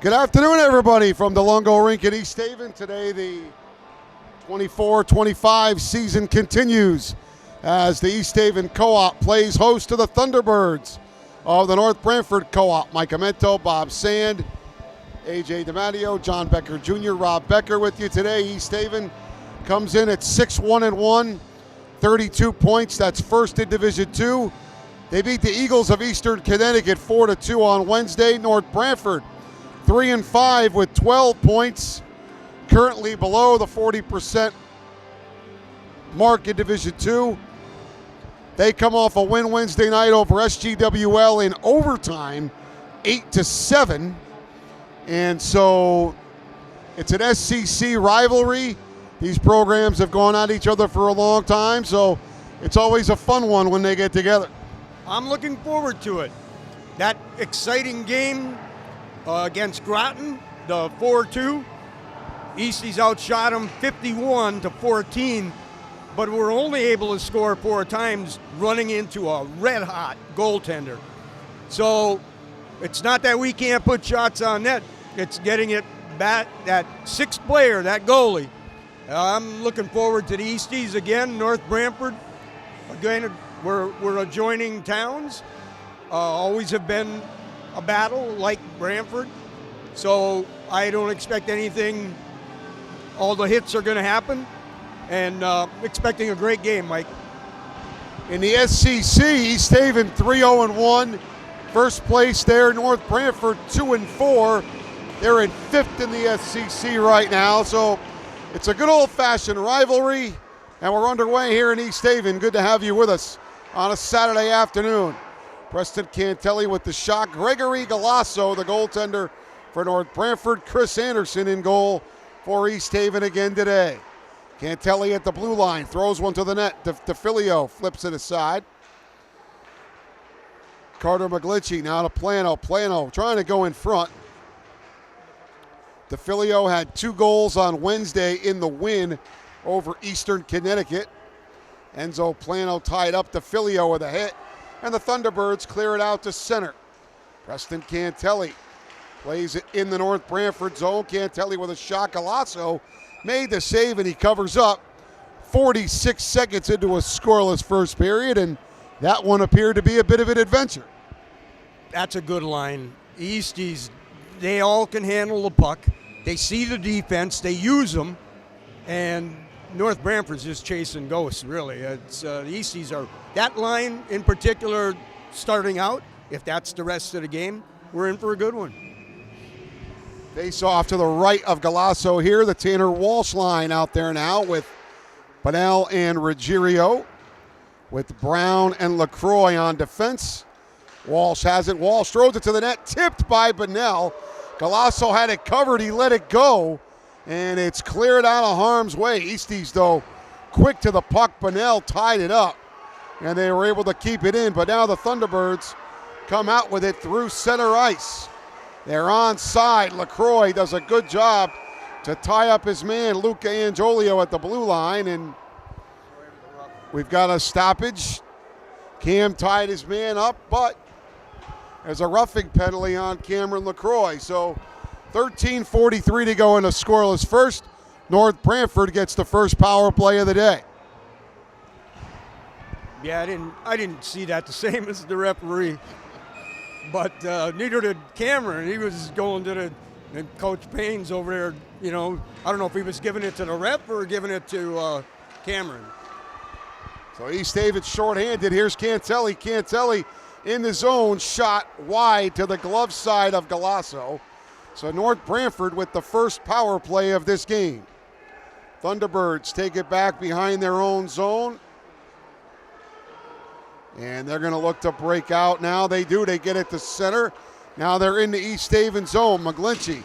Good afternoon, everybody, from the Lungo Rink in East Haven. Today, the 24-25 season continues as the East Haven Co-op plays host to the Thunderbirds of the North Branford Co-op. Mike Amento, Bob Sand, AJ DiMatteo, John Becker Jr., Rob Becker with you today. East Haven comes in at 6-1-1, 32 points. That's first in Division II. They beat the Eagles of Eastern Connecticut 4-2 on Wednesday. North Branford 3-5 with 12 points, currently below the 40% mark in Division II. They come off a win Wednesday night over SGWL in overtime, 8-7. And so it's an SCC rivalry. These programs have gone at each other for a long time, so it's always a fun one when they get together. I'm looking forward to it. That exciting game against Groton, the 4-2. Easties outshot them 51-14, but were only able to score 4 times, running into a red-hot goaltender. So it's not that we can't put shots on net. It's getting it back, that sixth player, that goalie. I'm looking forward to the Easties again, North Branford. Again, we're adjoining towns. Always have been a battle like Branford. So I don't expect anything. All the hits are going to happen. And expecting a great game, Mike. In the SCC, East Haven 3-0-1. First place there, North Branford 2-4. They're in 5th in the SCC right now. So it's a good old-fashioned rivalry. And we're underway here in East Haven. Good to have you with us on a Saturday afternoon. Preston Cantelli with the shot. Gregory Galasso, the goaltender for North Branford. Chris Anderson in goal for East Haven again today. Cantelli at the blue line, throws one to the net. DeFilio flips it aside. Carter McGlinchey now to Plano. Plano trying to go in front. DeFilio had 2 goals on Wednesday in the win over Eastern Connecticut. Enzo Plano tied up DeFilio with a hit, and the Thunderbirds clear it out to center. Preston Cantelli plays it in the North Branford zone. Cantelli with a shot. Galasso made the save, and he covers up. 46 seconds into a scoreless first period, and that one appeared to be a bit of an adventure. That's a good line. Easties, they all can handle the puck. They see the defense. They use them. And North Branford's just chasing ghosts, really. It's the Easties are, that line in particular starting out, if that's the rest of the game, we're in for a good one. Face off to the right of Galasso here. The Tanner Walsh line out there now with Bunnell and Ruggiero, with Brown and LaCroix on defense. Walsh has it. Walsh throws it to the net, tipped by Bunnell. Galasso had it covered. He let it go, and it's cleared out of harm's way. Easties, though, quick to the puck. Bunnell tied it up, and they were able to keep it in. But now the Thunderbirds come out with it through center ice. They're onside. LaCroix does a good job to tie up his man, Luca Angiolio, at the blue line, and we've got a stoppage. Cam tied his man up, but there's a roughing penalty on Cameron LaCroix. So 13:43 to go in a scoreless first. North Branford gets the first power play of the day. Yeah, I didn't see that the same as the referee. But neither did Cameron. He was going to and Coach Payne's over there, you know. I don't know if he was giving it to the ref or giving it to Cameron. So East Haven shorthanded. Here's Cantelli. Cantelli in the zone, shot wide to the glove side of Galasso. So North Branford with the first power play of this game. Thunderbirds take it back behind their own zone. And they're going to look to break out now. They do. They get it to center. Now they're in the East Haven zone. McGlinchey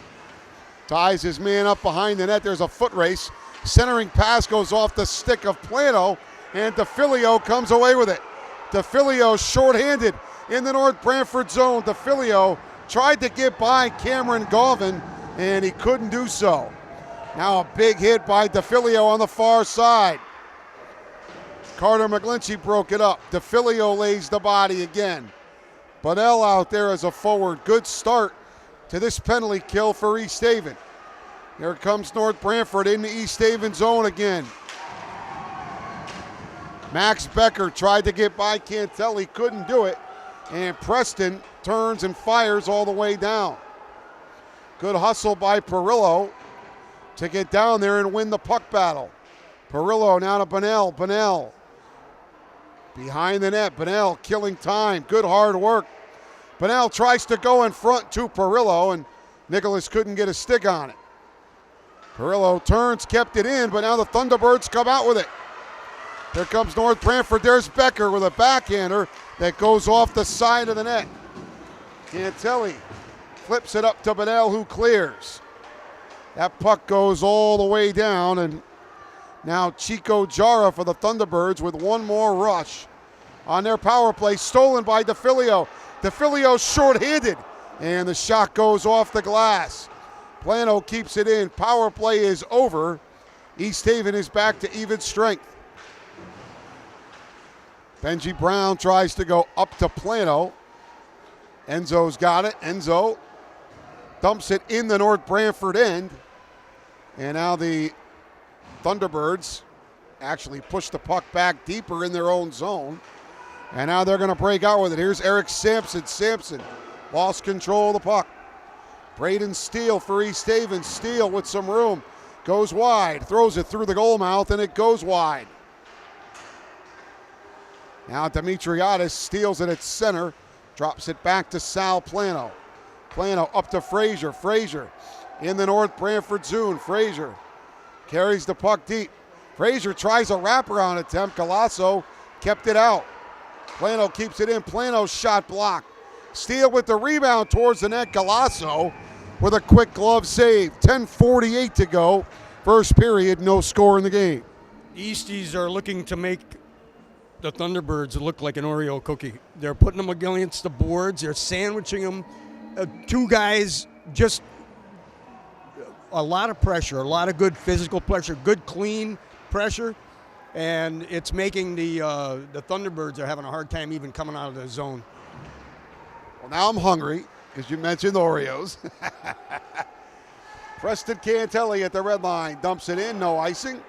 ties his man up behind the net. There's a foot race. Centering pass goes off the stick of Plano, and DeFilio comes away with it. DeFilio shorthanded in the North Branford zone. DeFilio tried to get by Cameron Galvin, and he couldn't do so. Now a big hit by DeFilio on the far side. Carter McGlinchey broke it up. DeFilio lays the body again. Bunnell out there as a forward. Good start to this penalty kill for East Haven. Here comes North Branford in the East Haven zone again. Max Becker tried to get by Cantelli, couldn't do it. And Preston turns and fires all the way down. Good hustle by Perillo to get down there and win the puck battle. Perillo now to Bunnell. Bunnell behind the net. Bunnell killing time. Good hard work. Bunnell tries to go in front to Perillo, and Nicholas couldn't get a stick on it. Perillo turns, kept it in, but now the Thunderbirds come out with it. Here comes North Branford. There's Becker with a backhander that goes off the side of the net. Cantelli flips it up to Bunnell, who clears. That puck goes all the way down, and now Chico Jara for the Thunderbirds with one more rush on their power play. Stolen by DeFilio. DeFilio short-handed, and the shot goes off the glass. Plano keeps it in. Power play is over. East Haven is back to even strength. Benji Brown tries to go up to Plano. Enzo's got it. Enzo dumps it in the North Branford end. And now the Thunderbirds actually push the puck back deeper in their own zone. And now they're going to break out with it. Here's Eric Sampson. Sampson lost control of the puck. Braden Steele for East Haven. Steele with some room. Goes wide. Throws it through the goal mouth, and it goes wide. Now Demetriadis steals it at center. Drops it back to Sal Plano. Plano up to Frazier. Frazier in the North Branford zone. Frazier carries the puck deep. Frazier tries a wraparound attempt. Galasso kept it out. Plano keeps it in. Plano's shot blocked. Steele with the rebound towards the net. Galasso with a quick glove save. 10:48 to go. First period, no score in the game. Easties are looking to make the Thunderbirds look like an Oreo cookie. They're putting them against the boards. They're sandwiching them. Two guys, just a lot of pressure, a lot of good physical pressure, good clean pressure, and it's making the Thunderbirds are having a hard time even coming out of the zone. Well, now I'm hungry because you mentioned Oreos. Preston Cantelli at the red line dumps it in, no icing.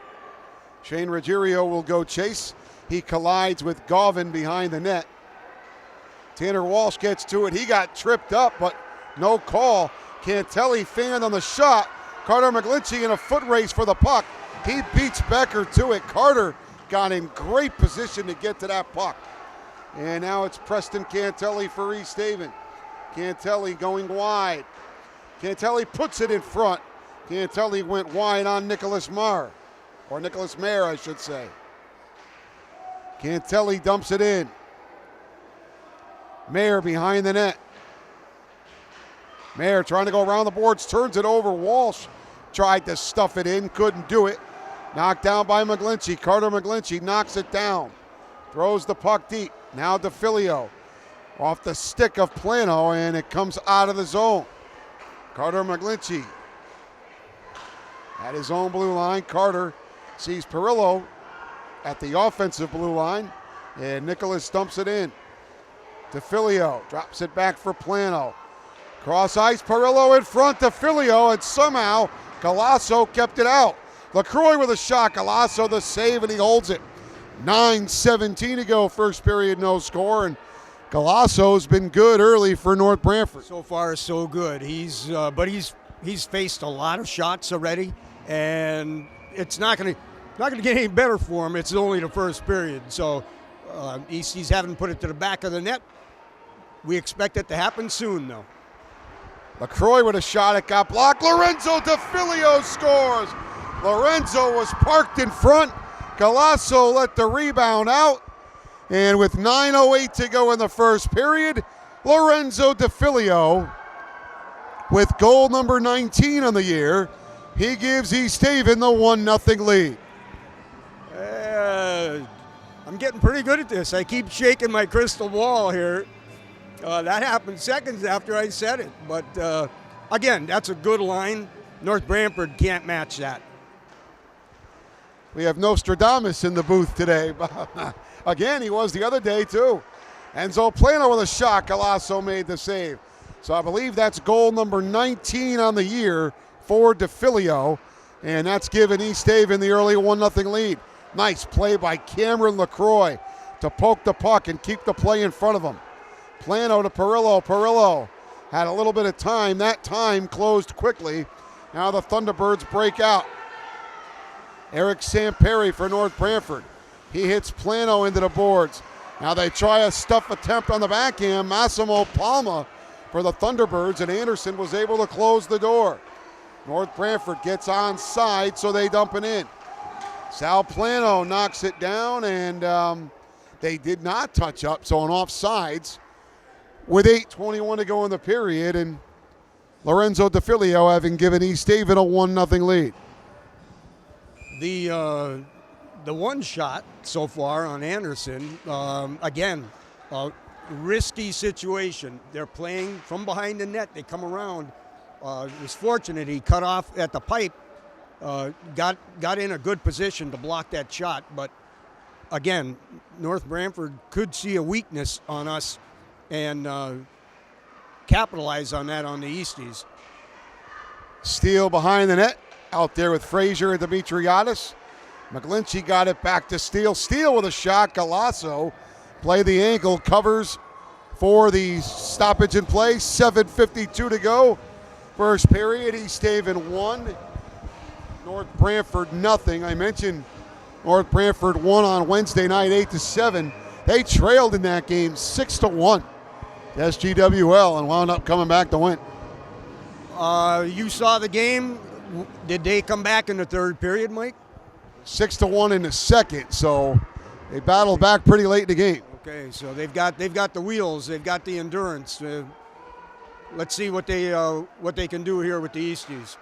Shane Ruggiero will go chase. He collides with Gauvin behind the net. Tanner Walsh gets to it. He got tripped up, but no call. Cantelli fanned on the shot. Carter McGlinchey in a foot race for the puck. He beats Becker to it. Carter got in great position to get to that puck. And now it's Preston Cantelli for East Haven. Cantelli going wide. Cantelli puts it in front. Cantelli went wide on Nicholas Mayer, or Nicholas Mayer, I should say. Cantelli dumps it in. Mayer behind the net. Mayer trying to go around the boards, turns it over. Walsh tried to stuff it in, couldn't do it. Knocked down by McGlinchey. Carter McGlinchey knocks it down. Throws the puck deep. Now DeFilio off the stick of Plano, and it comes out of the zone. Carter McGlinchey at his own blue line. Carter sees Perillo at the offensive blue line, and Nicholas dumps it in. DeFilio drops it back for Plano. Cross ice, Perillo in front, DeFilio, and somehow Galasso kept it out. LaCroix with a shot, Galasso the save, and he holds it. 9:17 to go, first period, no score, and Galasso's been good early for North Branford. So far, so good. He's faced a lot of shots already, and it's not going to get any better for him. It's only the first period, so Easties haven't put it to the back of the net. We expect it to happen soon, though. LaCroix with a shot, it got blocked. Lorenzo DeFilio scores. Lorenzo was parked in front. Galasso let the rebound out. And with 9:08 to go in the first period, Lorenzo DeFilio with goal number 19 on the year. He gives East Haven the 1-0 lead. I'm getting pretty good at this. I keep shaking my crystal ball here. That happened seconds after I said it. But, again, that's a good line. North Branford can't match that. We have Nostradamus in the booth today. Again, he was the other day, too. Enzo Plano with a shot. Galasso made the save. So I believe that's goal number 19 on the year for DeFilio, and that's given East Haven the early 1-0 lead. Nice play by Cameron LaCroix to poke the puck and keep the play in front of him. Plano to Perillo. Perillo had a little bit of time. That time closed quickly. Now the Thunderbirds break out. Eric Samperi for North Branford. He hits Plano into the boards. Now they try a stuff attempt on the backhand. Massimo Palma for the Thunderbirds, and Anderson was able to close the door. North Branford gets onside, so they dump it in. Sal Plano knocks it down, and they did not touch up, so an offsides with 8:21 to go in the period, and Lorenzo DeFilio having given East Haven a 1-0 lead. The one shot so far on Anderson, again, a risky situation. They're playing from behind the net. They come around. He was fortunate he cut off at the pipe, got in a good position to block that shot. But again, North Branford could see a weakness on us and capitalize on that on the Easties. Steele behind the net, out there with Frazier and Demetriadis. McGlinchey got it back to Steele. Steele with a shot. Galasso play the ankle, covers for the stoppage in play. 7:52 to go. First period, East Haven 1, North Branford nothing. I mentioned North Branford won on Wednesday night 8-7. They trailed in that game 6-1 to SGWL and wound up coming back to win. You saw the game. Did they come back in the third period, Mike? 6-1 in the second, so they battled back pretty late in the game. Okay, so they've got the wheels, they've got the endurance. Let's see what they can do here with the Easties.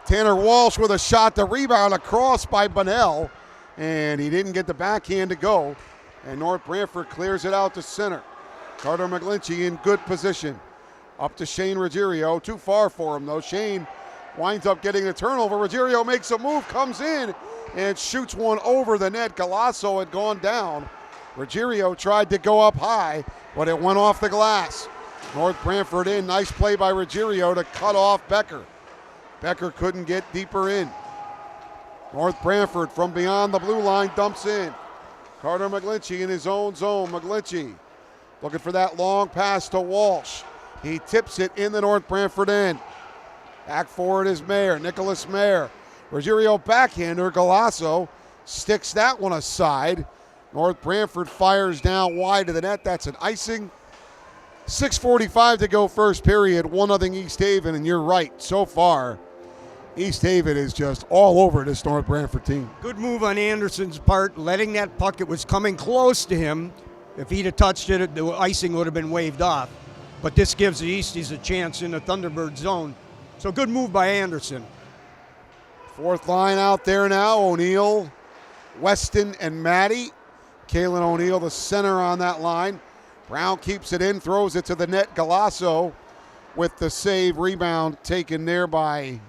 Tanner Walsh with a shot, the rebound across by Bunnell, and he didn't get the backhand to go. And North Branford clears it out to center. Carter McGlinchey in good position. Up to Shane Ruggiero, too far for him though. Shane winds up getting the turnover. Ruggiero makes a move, comes in, and shoots one over the net. Galasso had gone down. Ruggiero tried to go up high, but it went off the glass. North Branford in. Nice play by Ruggiero to cut off Becker. Becker couldn't get deeper in. North Branford from beyond the blue line dumps in. Carter McGlinchey in his own zone. McGlinchey looking for that long pass to Walsh. He tips it in the North Branford end. Back forward is Mayer, Nicholas Mayer. Ruggiero backhander, Galasso sticks that one aside. North Branford fires down wide to the net. That's an icing. 6:45 to go first period, 1-0 East Haven, and you're right. So far, East Haven is just all over this North Branford team. Good move on Anderson's part, letting that puck. It was coming close to him. If he'd have touched it, the icing would have been waved off. But this gives the Easties a chance in the Thunderbird zone. So good move by Anderson. Fourth line out there now, O'Neill, Weston, and Maddie. Kalen O'Neill, the center on that line. Brown keeps it in, throws it to the net. Galasso with the save, rebound taken there by,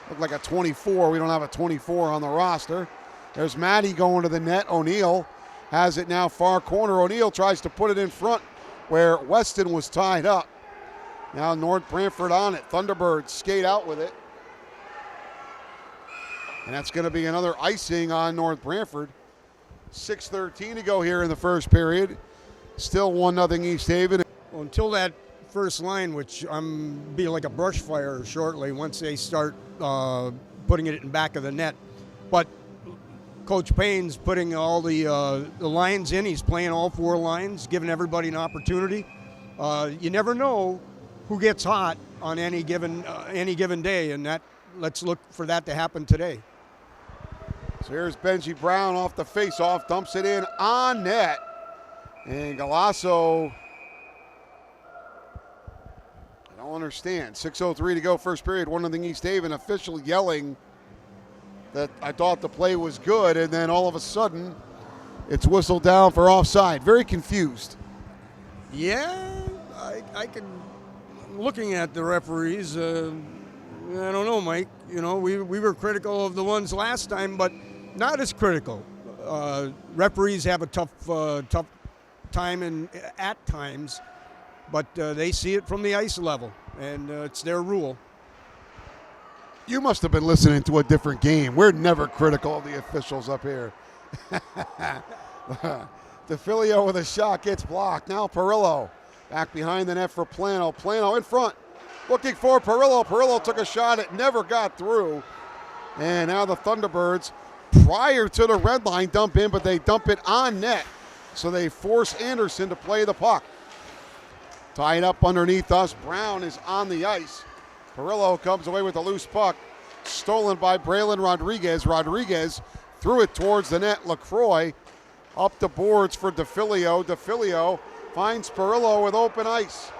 looked like a 24. We don't have a 24 on the roster. There's Maddie going to the net. O'Neill has it now far corner. O'Neill tries to put it in front where Weston was tied up. Now North Branford on it. Thunderbirds skate out with it. And that's going to be another icing on North Branford. 6:13 to go here in the first period. Still 1-0 East Haven. Well, until that first line, which be like a brush fire shortly once they start putting it in back of the net. But Coach Payne's putting all the lines in. He's playing all four lines, giving everybody an opportunity. You never know who gets hot on any given day, and let's look for that to happen today. So here's Benji Brown off the face-off, dumps it in on net. And Galasso, I don't understand. 6:03 to go first period, 1-0 East Haven. Official yelling that I thought the play was good, and then all of a sudden it's whistled down for offside. Very confused. Yeah, I can. Looking at the referees, I don't know, Mike. You know, we were critical of the ones last time, but not as critical. Referees have a tough time at times, but they see it from the ice level, and it's their rule. You must have been listening to a different game. We're never critical of the officials up here. DeFilio with a shot gets blocked. Now Perillo back behind the net for Plano. Plano in front, looking for Perillo. Perillo took a shot. It never got through. And now the Thunderbirds, prior to the red line, dump in, but they dump it on net. So they force Anderson to play the puck. Tied up underneath us. Brown is on the ice. Perillo comes away with a loose puck. Stolen by Braylon Rodriguez. Rodriguez threw it towards the net. LaCroix up the boards for DeFilio. DeFilio finds Perillo with open ice.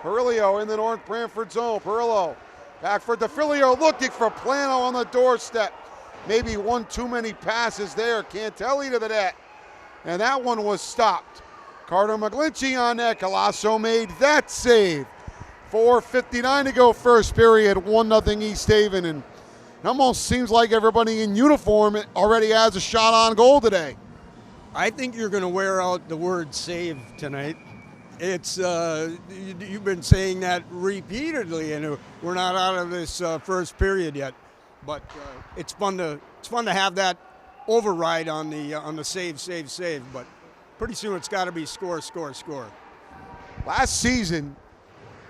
Perillo in the North Branford zone. Perillo back for DeFilio, looking for Plano on the doorstep. Maybe one too many passes there. Cantelli to the net. And that one was stopped. Carter McGlinchey on net. Galasso made that save. 4:59 to go first period. 1-0 East Haven. And it almost seems like everybody in uniform already has a shot on goal today. I think you're going to wear out the word save tonight. It's you've been saying that repeatedly, and we're not out of this first period yet. But it's fun to have that override on the save. But pretty soon it's got to be score. Last season,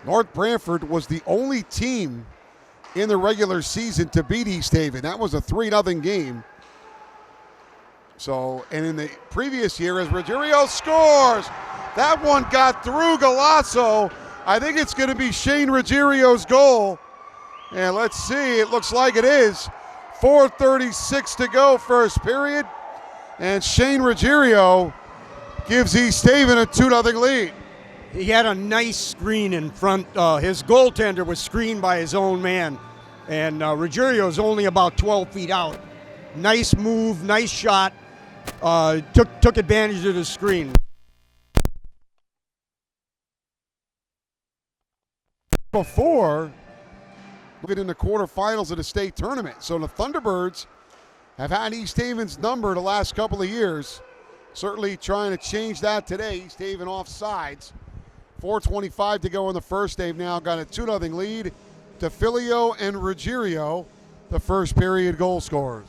North Branford was the only team in the regular season to beat East Haven. That was a 3-0 game. So, and in the previous year, as Ruggiero scores, that one got through Galasso. I think it's going to be Shane Ruggiero's goal. And let's see, it looks like it is. 4:36 to go first period. And Shane Ruggiero gives East Haven a 2-0 lead. He had a nice screen in front. His goaltender was screened by his own man. And Ruggiero's only about 12 feet out. Nice move, nice shot. Took advantage of the screen. Before, looking in the quarterfinals of the state tournament. So the Thunderbirds have had East Haven's number the last couple of years. Certainly trying to change that today. East Haven off sides. 4:25 to go in the first. They've now got a 2-0 lead. DeFilio and Ruggiero, the first period goal scorers.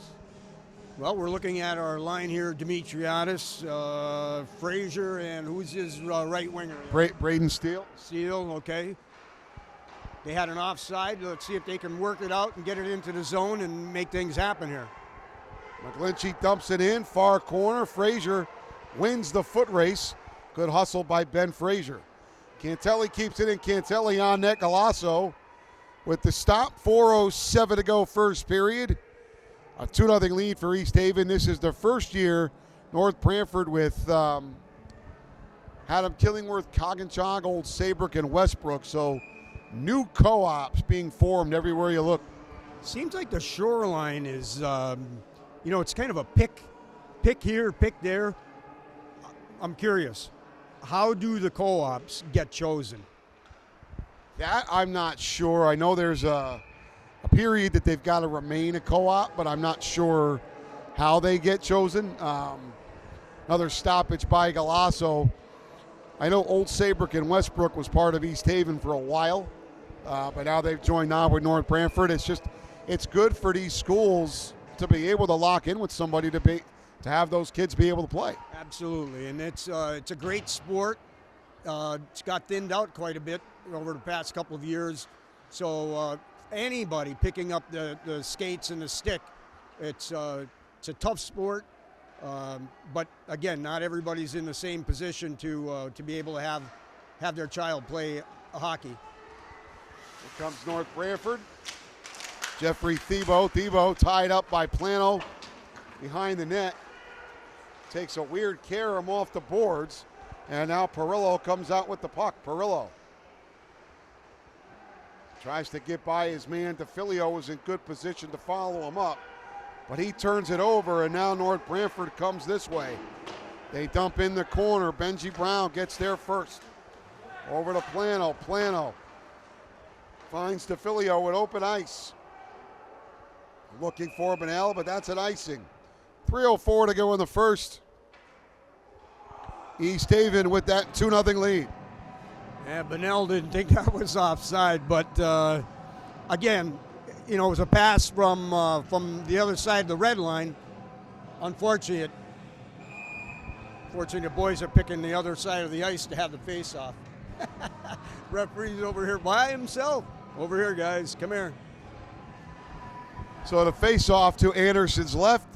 Well, we're looking at our line here: Demetriadis, Frazier, and who's his right winger? Braden Steele. Steele, okay. They had an offside. Let's see if they can work it out and get it into the zone and make things happen here. McGlinchey dumps it in, far corner. Frazier wins the foot race. Good hustle by Ben Frazier. Cantelli keeps it in. Cantelli on net. Galasso with the stop. 4:07 to go first period. A 2-0 lead for East Haven. This is the first year North Branford with Adam Killingworth, Coggins-Chog, Old Saybrook, and Westbrook. So new co-ops being formed everywhere you look. Seems like the shoreline is, it's kind of a pick here, pick there. I'm curious. How do the co-ops get chosen? That I'm not sure. I know there's a period that they've got to remain a co-op, but I'm not sure how they get chosen. Another stoppage by Galasso. I know Old Saybrook and Westbrook was part of East Haven for a while, but now they've joined on with North Branford. It's good for these schools to be able to lock in with somebody to have those kids be able to play. Absolutely, and it's a great sport. It's got thinned out quite a bit over the past couple of years. So anybody picking up the skates and the stick, it's a tough sport. But again, not everybody's in the same position to be able to have their child play hockey. Here comes North Branford. Jeffrey Thibault tied up by Plano behind the net. Takes a weird carom off the boards. And now Perillo comes out with the puck. Perillo tries to get by his man. DeFilio was in good position to follow him up. But he turns it over, and now North Branford comes this way. They dump in the corner. Benji Brown gets there first. Over to Plano. Plano finds DeFilio with open ice. Looking for Benel, but that's an icing. 3:04 to go in the first. East Haven with that 2-0 lead. Yeah, Bunnell didn't think that was offside, but again, you know, it was a pass from the other side of the red line. Unfortunate. Fortunately, the boys are picking the other side of the ice to have the face-off. Referee's over here by himself. Over here, guys. Come here. So the face-off to Anderson's left.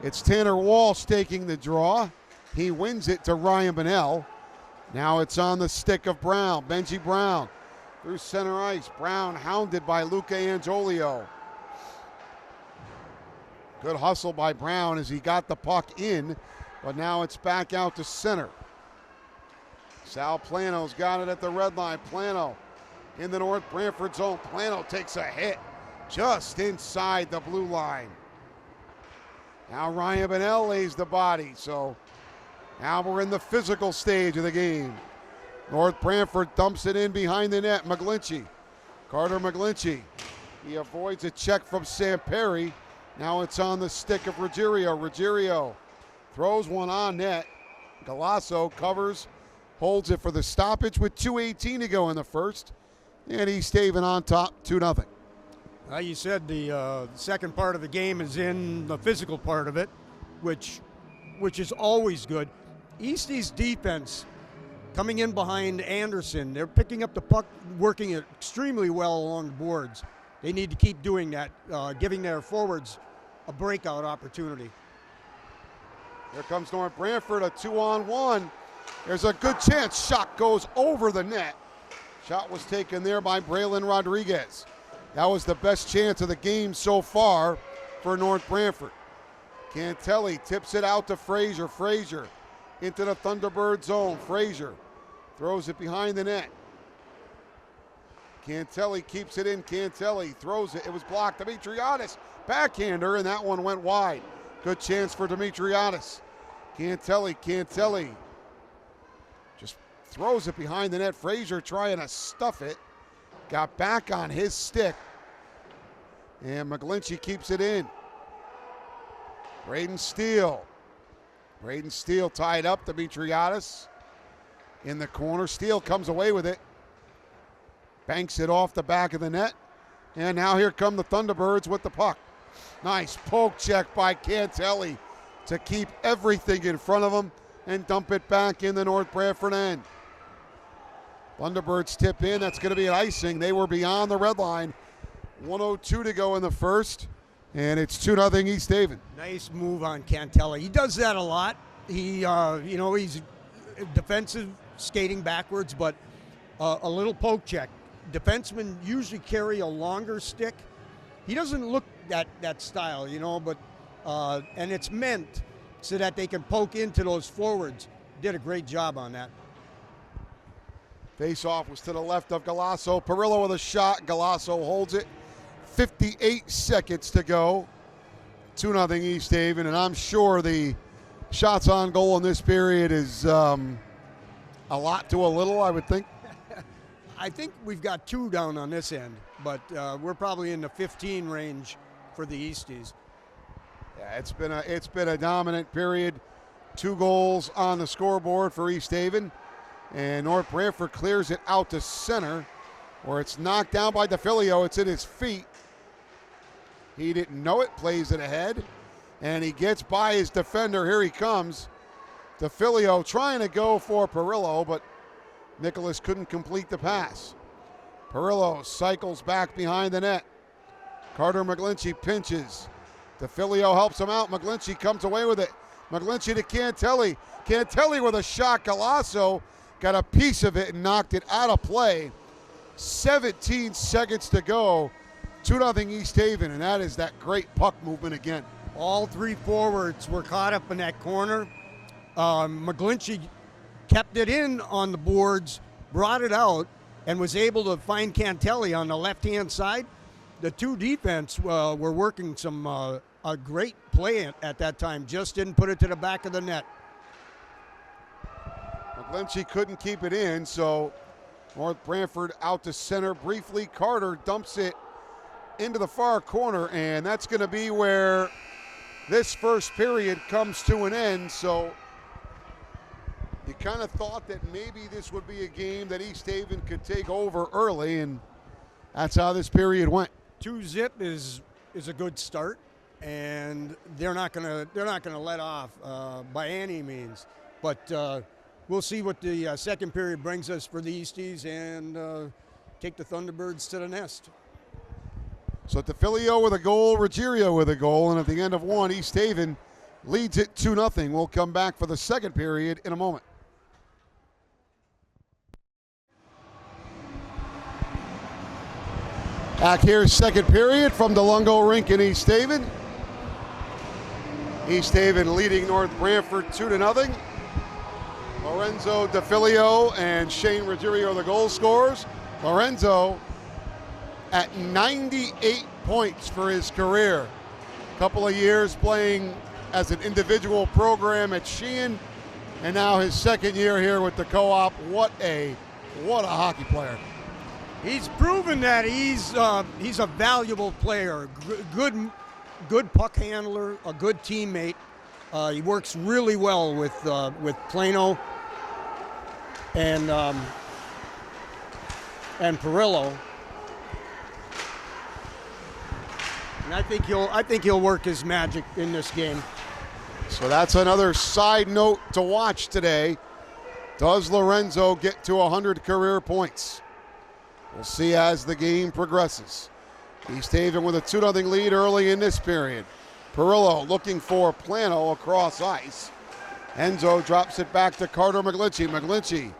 It's Tanner Walsh taking the draw. He wins it to Ryan Bunnell. Now it's on the stick of Brown. Benji Brown through center ice. Brown hounded by Luca Angiolio. Good hustle by Brown as he got the puck in, but now it's back out to center. Sal Plano's got it at the red line. Plano in the North Branford zone. Plano takes a hit just inside the blue line. Now Ryan Bunnell lays the body, so now we're in the physical stage of the game. North Branford dumps it in behind the net. McGlinchey, Carter McGlinchey. He avoids a check from Samperi. Now it's on the stick of Ruggiero. Ruggiero throws one on net. Galasso covers, holds it for the stoppage with 2:18 to go in the first. And East Haven on top, 2-0. You said the second part of the game is in the physical part of it, which is always good. Eastie's defense coming in behind Anderson, they're picking up the puck, working it extremely well along the boards. They need to keep doing that, giving their forwards a breakout opportunity. Here comes North Branford, a 2-on-1. There's a good chance. Shot goes over the net. Shot was taken there by Braylon Rodriguez. That was the best chance of the game so far for North Branford. Cantelli tips it out to Frazier. Frazier into the Thunderbird zone. Frazier throws it behind the net. Cantelli keeps it in. Cantelli throws it. It was blocked. Dimitriadis, backhander, and that one went wide. Good chance for Dimitriadis. Cantelli just throws it behind the net. Frazier trying to stuff it. Got back on his stick. And McGlinchey keeps it in. Braden Steele tied up. Dimitriadis in the corner. Steele comes away with it. Banks it off the back of the net. And now here come the Thunderbirds with the puck. Nice poke check by Cantelli to keep everything in front of him and dump it back in the North Branford end. Thunderbirds tip in. That's going to be an icing. They were beyond the red line. 1:02 to go in the first, and it's 2-0 East Haven. Nice move on Cantelli. He does that a lot. He, he's defensive, skating backwards, but a little poke check. Defensemen usually carry a longer stick. He doesn't look that style, but and it's meant so that they can poke into those forwards. Did a great job on that. Face-off was to the left of Galasso. Perillo with a shot. Galasso holds it. 58 seconds to go. 2-0 East Haven, and I'm sure the shots on goal in this period is a lot to a little, I would think. I think we've got 2 down on this end, but we're probably in the 15 range for the Easties. Yeah, it's been a dominant period. 2 goals on the scoreboard for East Haven. And North Branford clears it out to center, where it's knocked down by DeFilio. It's in his feet. He didn't know it, plays it ahead, and he gets by his defender. Here he comes. DeFilio trying to go for Perillo, but Nicholas couldn't complete the pass. Perillo cycles back behind the net. Carter McGlinchey pinches. DeFilio helps him out. McGlinchey comes away with it. McGlinchey to Cantelli. Cantelli with a shot. Galasso got a piece of it and knocked it out of play. 17 seconds to go. 2-0 East Haven, and that is that great puck movement again. All 3 forwards were caught up in that corner. McGlinchey kept it in on the boards, brought it out, and was able to find Cantelli on the left-hand side. The 2 defense were working some a great play at that time, just didn't put it to the back of the net. McGlinchey couldn't keep it in, so North Branford out to center briefly. Carter dumps it into the far corner, and that's going to be where this first period comes to an end. So You kind of thought that maybe this would be a game that East Haven could take over early, and that's how this period went. 2-zip is a good start, and they're not gonna let off by any means. But we'll see what the second period brings us for the Easties, and take the Thunderbirds to the nest. So DeFilio with a goal, Ruggiero with a goal, and at the end of one, East Haven leads it 2-0. We'll come back for the second period in a moment. Back here, second period from the Lungo Rink in East Haven. East Haven leading North Branford 2-0. Lorenzo DeFilio and Shane Ruggiero the goal scorers. Lorenzo at 98 points for his career. Couple of years playing as an individual program at Sheehan, and now his second year here with the co-op. What a hockey player. He's proven that he's a valuable player, good puck handler, a good teammate. He works really well with Plano and Perillo, and I think he'll work his magic in this game. So that's another side note to watch today. Does Lorenzo get to 100 career points? We'll see as the game progresses. East Haven with a 2-0 lead early in this period. Perillo looking for Plano across ice. Enzo drops it back to Carter McGlinchey. McGlinchey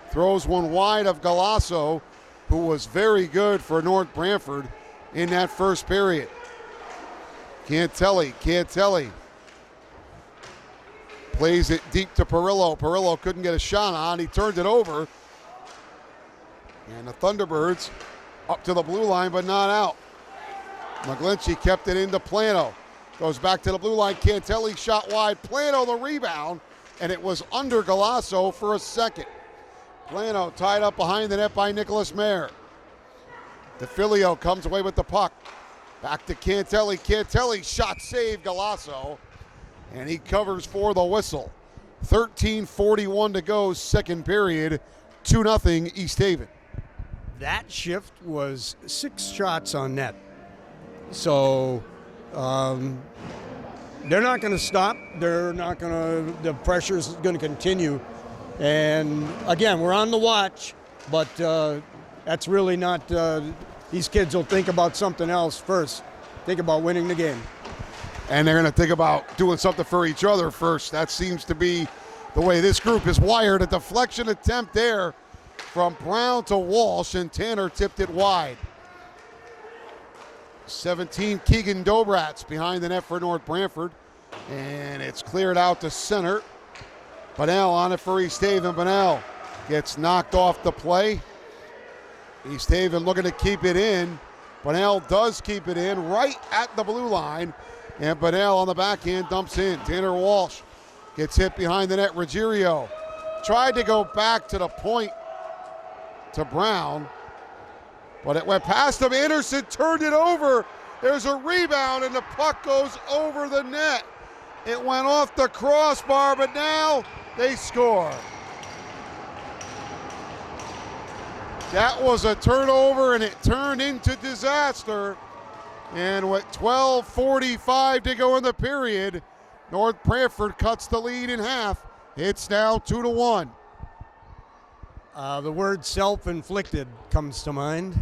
throws one wide of Galasso, who was very good for North Branford in that first period. Cantelli plays it deep to Perillo. Perillo couldn't get a shot on. He turned it over. And the Thunderbirds up to the blue line, but not out. McGlinchey kept it into Plano. Goes back to the blue line. Cantelli shot wide. Plano the rebound, and it was under Galasso for a second. Plano tied up behind the net by Nicholas Mayer. DeFilio comes away with the puck. Back to Cantelli. Cantelli shot save Galasso, and he covers for the whistle. 13:41 to go, second period. 2-0 East Haven. That shift was 6 shots on net. So they're not going to stop. The pressure's going to continue. And again, we're on the watch, but that's really not, these kids will think about something else first. Think about winning the game. And they're going to think about doing something for each other first. That seems to be the way this group is wired. A deflection attempt there from Brown to Walsh, and Tanner tipped it wide. 17, Keegan Dobrats behind the net for North Branford, and it's cleared out to center. Bunnell on it for East Haven. Bunnell gets knocked off the play. East Haven looking to keep it in. Bunnell does keep it in right at the blue line, and Bunnell on the backhand dumps in. Tanner Walsh gets hit behind the net. Ruggiero tried to go back to the point to Brown, but it went past him. Anderson turned it over. There's a rebound, and the puck goes over the net. It went off the crossbar, but now they score. That was a turnover, and it turned into disaster. And with 12:45 to go in the period, North Branford cuts the lead in half. It's now 2-1. The word self-inflicted comes to mind.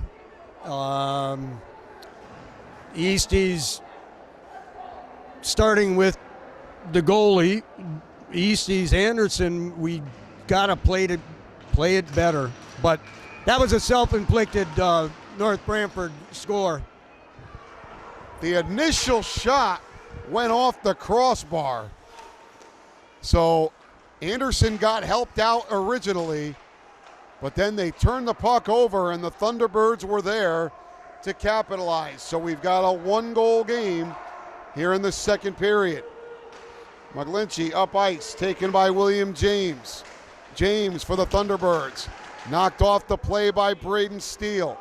Easties, starting with the goalie, Easties Anderson, we got to play it better. But that was a self-inflicted North Branford score. The initial shot went off the crossbar. So Anderson got helped out originally, but then they turned the puck over, and the Thunderbirds were there to capitalize. So we've got a 1-goal game here in the second period. McGlinchey up ice, taken by William James. James for the Thunderbirds. Knocked off the play by Braden Steele.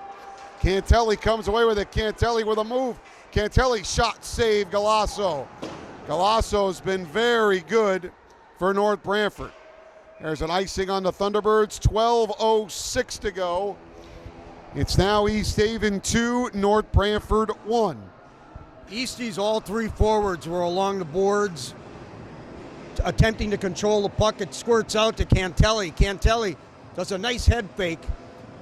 Cantelli comes away with it. Cantelli with a move. Cantelli shot save Galasso. Galasso's been very good for North Branford. There's an icing on the Thunderbirds. 12:06 to go. It's now East Haven 2, North Branford 1. Easties, all three forwards were along the boards attempting to control the puck. It squirts out to Cantelli. Cantelli does a nice head fake,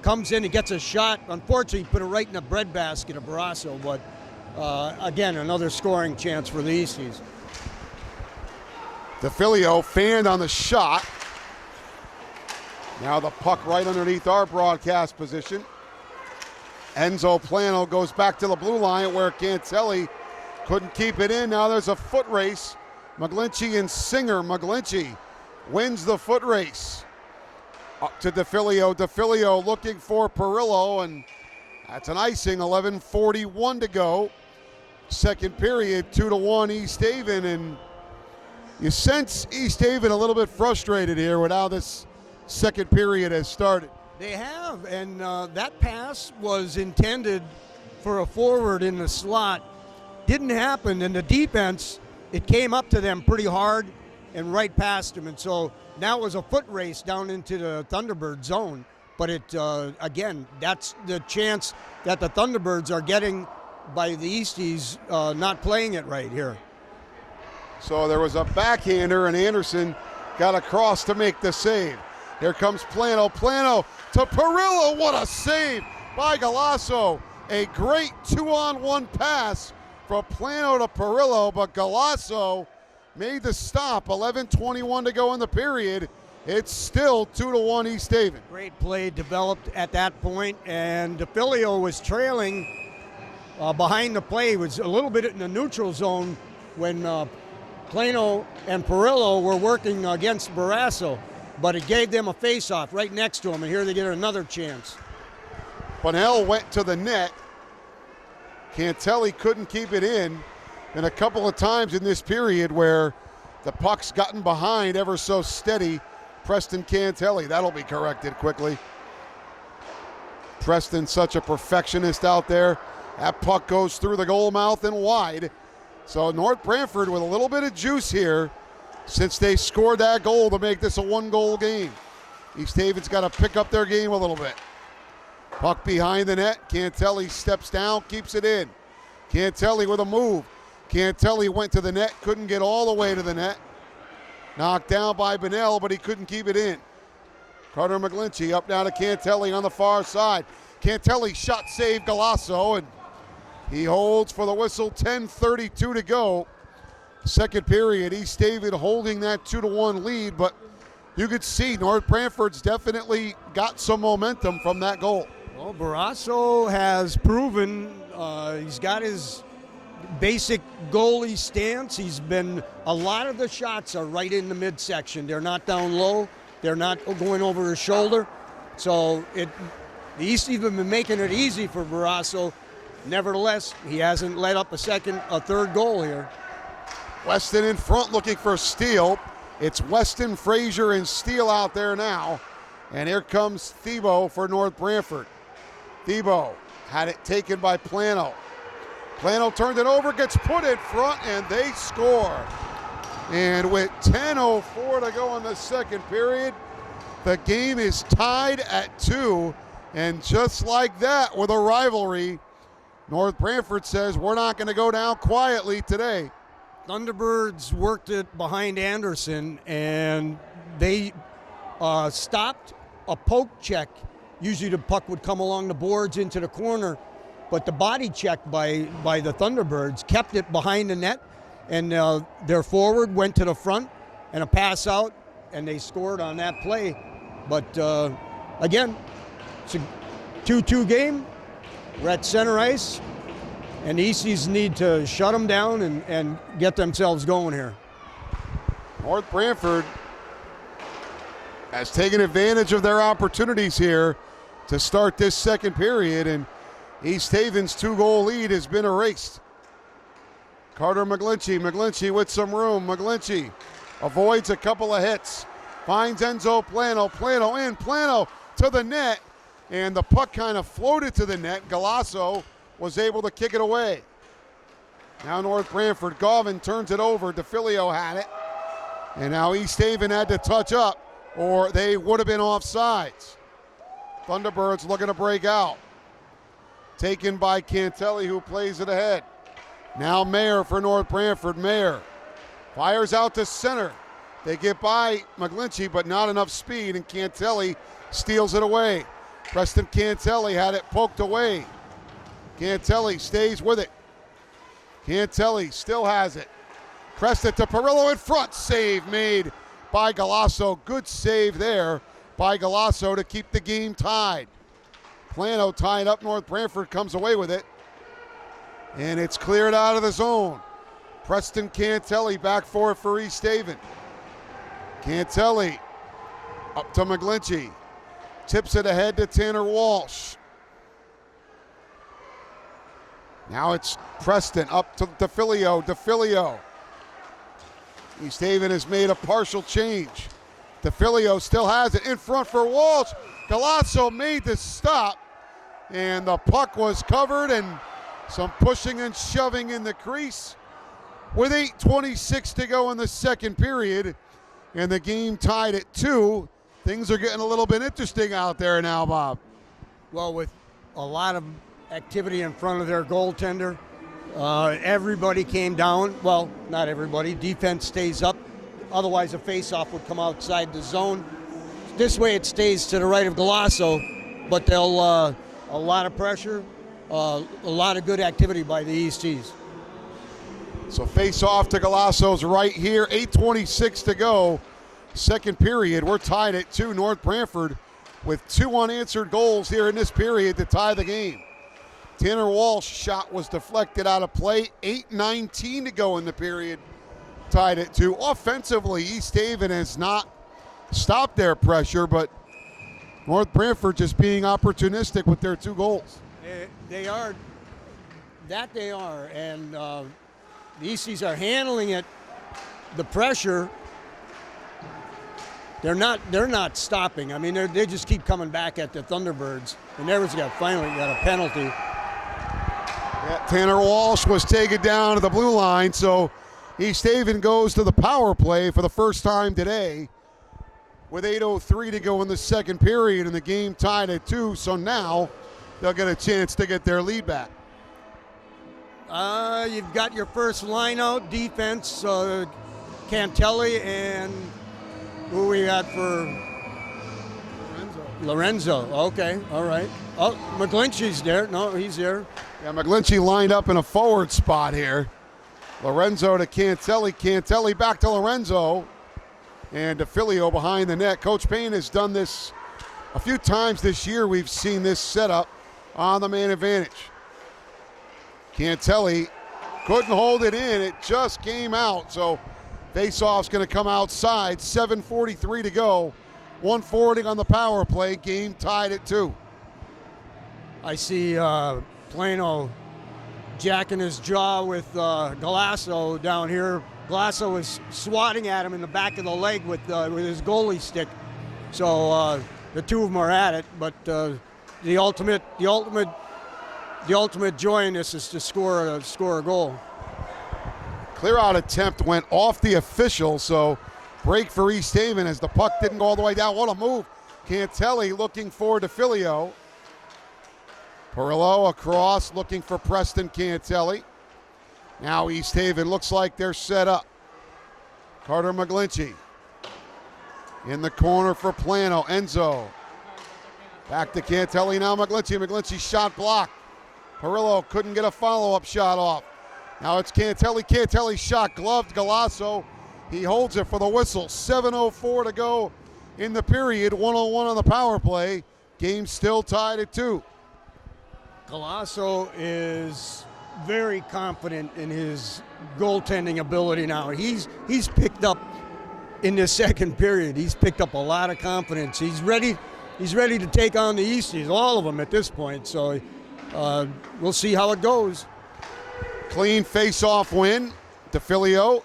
comes in and gets a shot. Unfortunately, he put it right in the breadbasket of Barrasso, but again, another scoring chance for the Easties. DeFilio fanned on the shot. Now the puck right underneath our broadcast position. Enzo Plano goes back to the blue line where Cantelli couldn't keep it in. Now there's a foot race. McGlinchey and Singer. McGlinchey wins the foot race. Up to DeFilio. DeFilio looking for Perillo, and that's an icing. 11:41 to go. Second period, 2-1 East Haven, and you sense East Haven a little bit frustrated here with how this second period has started. They have, and that pass was intended for a forward in the slot. Didn't happen, and the defense, it came up to them pretty hard and right past them, and so now it was a foot race down into the Thunderbird zone. But it, again, that's the chance that the Thunderbirds are getting by the Easties not playing it right here. So there was a backhander, and Anderson got across to make the save. Here comes Plano. Plano to Perillo. What a save by Galasso. A great 2-on-1 pass from Plano to Perillo, but Galasso made the stop. 11:21 to go in the period. It's still 2-1 East Haven. Great play developed at that point, and DeFilio was trailing behind the play. He was a little bit in the neutral zone when Plano and Perillo were working against Barrasso, but it gave them a face-off right next to him, and here they get another chance. Bunnell went to the net. Cantelli couldn't keep it in, and a couple of times in this period where the puck's gotten behind ever so steady. Preston Cantelli, that'll be corrected quickly. Preston's such a perfectionist out there. That puck goes through the goal mouth and wide. So North Branford with a little bit of juice here since they scored that goal to make this a one-goal game. East Haven's got to pick up their game a little bit. Puck behind the net. Cantelli steps down, keeps it in. Cantelli with a move. Cantelli went to the net, couldn't get all the way to the net. Knocked down by Bunnell, but he couldn't keep it in. Carter McGlinchey up now to Cantelli on the far side. Cantelli shot save Galasso, and he holds for the whistle. 10:32 to go. Second period, East Haven holding that 2-1 lead, but you could see North Branford's definitely got some momentum from that goal. Well, Barrasso has proven he's got his basic goalie stance. A lot of the shots are right in the midsection. They're not down low. They're not going over his shoulder. So the East even been making it easy for Barrasso. Nevertheless, he hasn't let up a third goal here. Weston in front looking for Steele. It's Weston, Frazier, and Steele out there now. And here comes Thiebaud for North Branford. Thiebaud had it taken by Plano. Plano turned it over, gets put in front, and they score. And with 10:04 to go in the second period, the game is tied at 2. And just like that, with a rivalry, North Branford says we're not going to go down quietly today. Thunderbirds worked it behind Anderson, and they stopped a poke check. Usually the puck would come along the boards into the corner, but the body check by the Thunderbirds kept it behind the net, and their forward went to the front and a pass out, and they scored on that play. But again, it's a 2-2 game. We're at center ice, and the Easties need to shut them down and get themselves going here. North Branford has taken advantage of their opportunities here to start this second period, and East Haven's 2-goal lead has been erased. Carter McGlinchey. McGlinchey with some room. McGlinchey avoids a couple of hits. Finds Enzo Plano. Plano in. Plano to the net. And the puck kind of floated to the net. Galasso was able to kick it away. Now North Branford. Galvin turns it over. DeFilio had it. And now East Haven had to touch up. or they would have been offsides. Thunderbirds looking to break out. Taken by Cantelli, who plays it ahead. Now Mayer for North Branford. Mayer fires out to center. They get by McGlinchey, but not enough speed, and Cantelli steals it away. Preston Cantelli had it poked away. Cantelli stays with it. Cantelli still has it. Pressed it to Perillo in front. Save made by Galasso. Good save there by Galasso to keep the game tied. Plano tied up. North Branford comes away with it. And it's cleared out of the zone. Preston Cantelli back for it for East Haven. Cantelli up to McGlinchey. Tips it ahead to Tanner Walsh. Now it's Preston up to DeFilio. DeFilio. East Haven has made a partial change. DeFilio still has it in front for Walsh. Galasso made the stop, and the puck was covered, and some pushing and shoving in the crease. With 8:26 to go in the second period, and the game tied at 2. Things are getting a little bit interesting out there now, Bob. Well, with a lot of activity in front of their goaltender, everybody came down. Well, not everybody. Defense stays up. Otherwise, a face-off would come outside the zone. This way, it stays to the right of Galasso, but they'll a lot of pressure, a lot of good activity by the Easties. So face-off to Galasso's right here. 8:26 to go. Second period, we're tied at 2. North Branford with 2 unanswered goals here in this period to tie the game. Tanner Walsh's shot was deflected out of play. 8:19 to go in the period, tied at 2. Offensively, East Haven has not stopped their pressure, but North Branford just being opportunistic with their 2 goals. They are. That they are. And the Easties are handling it. The pressure. They're not stopping. I mean, they just keep coming back at the Thunderbirds. And there was finally got a penalty. Yeah, Tanner Walsh was taken down to the blue line, so East Haven goes to the power play for the first time today with 8:03 to go in the second period, and the game tied at 2. So now they'll get a chance to get their lead back. You've got your first line out defense, Cantelli, and who we got for Lorenzo. Okay, all right. Oh, McGlinchey's there. No, he's there. Yeah, McGlinchey lined up in a forward spot here. Lorenzo to Cantelli. Cantelli back to Lorenzo. And DeFilio behind the net. Coach Payne has done this a few times this year. We've seen this setup on the man advantage. Cantelli couldn't hold it in. It just came out. So face-off's going to come outside. 7:43 to go. 1:40 on the power play. Game tied at 2. I see Plano jacking his jaw with Galasso down here. Galasso was swatting at him in the back of the leg with his goalie stick. So the 2 of them are at it. But the ultimate joy in this is to score a goal. Clear out attempt went off the official, so break for East Haven as the puck didn't go all the way down. What a move. Cantelli looking for DeFilio. Perillo across looking for Preston Cantelli. Now East Haven looks like they're set up. Carter McGlinchey in the corner for Plano. Enzo back to Cantelli. Now McGlinchey. McGlinchey's shot blocked. Perillo couldn't get a follow-up shot off. Now it's Cantelli. Cantelli's shot gloved. Galasso, he holds it for the whistle. 7:04 to go in the period. 1:01 on the power play. Game still tied at 2. Galasso is very confident in his goaltending ability now. He's picked up in this second period. He's picked up a lot of confidence. He's ready to take on the Easties, all of them at this point. So we'll see how it goes. Clean face-off win. DeFilio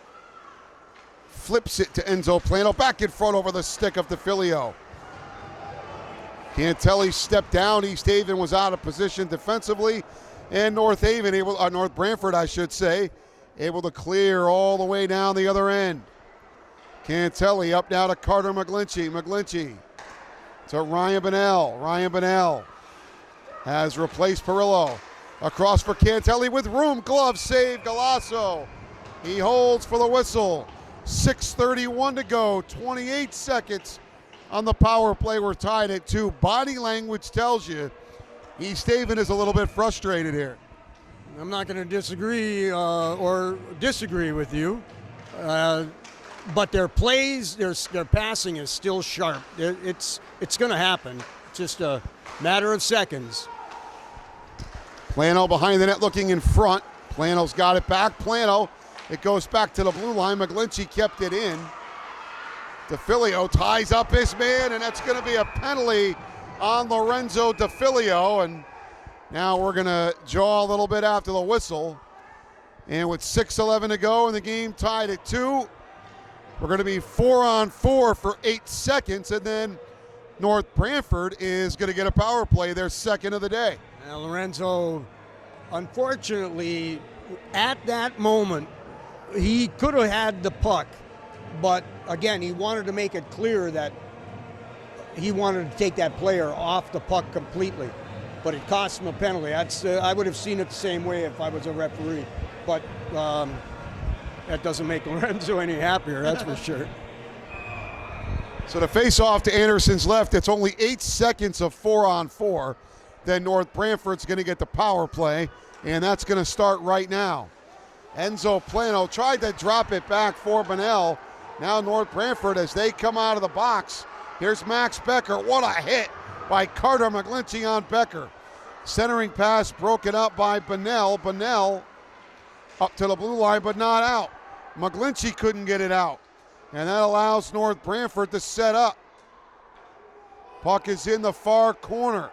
flips it to Enzo Plano. Back in front over the stick of DeFilio. Cantelli stepped down. East Haven was out of position defensively. And North Branford, I should say, able to clear all the way down the other end. Cantelli up now to Carter McGlinchey. McGlinchey to Ryan Bunnell. Ryan Bunnell has replaced Perillo. Across for Cantelli with room. Glove save. Galasso. He holds for the whistle. 6:31 to go. 28 seconds on the power play. We're tied at 2. Body language tells you East Haven is a little bit frustrated here. I'm not going to disagree or disagree with you, but their plays, their passing is still sharp. It's going to happen. It's just a matter of seconds. Plano behind the net looking in front. Plano's got it back. Plano, it goes back to the blue line. McGlinchey kept it in. DeFilio ties up his man, and that's going to be a penalty on Lorenzo DeFilio. And now we're going to jaw a little bit after the whistle. And with 6:11 to go and the game tied at 2, we're going to be 4-on-4 for 8 seconds, and then North Branford is going to get a power play, their second of the day. Now, Lorenzo, unfortunately, at that moment, he could have had the puck, but again, he wanted to make it clear that he wanted to take that player off the puck completely, but it cost him a penalty. I would have seen it the same way if I was a referee, but that doesn't make Lorenzo any happier, that's for sure. So the face-off to Anderson's left, it's only 8 seconds of 4-on-4. Then North Branford's going to get the power play, and that's going to start right now. Enzo Plano tried to drop it back for Bunnell. Now North Branford, as they come out of the box, here's Max Becker. What a hit by Carter McGlinchey on Becker. Centering pass broken up by Bunnell. Bunnell up to the blue line, but not out. McGlinchey couldn't get it out, and that allows North Branford to set up. Puck is in the far corner.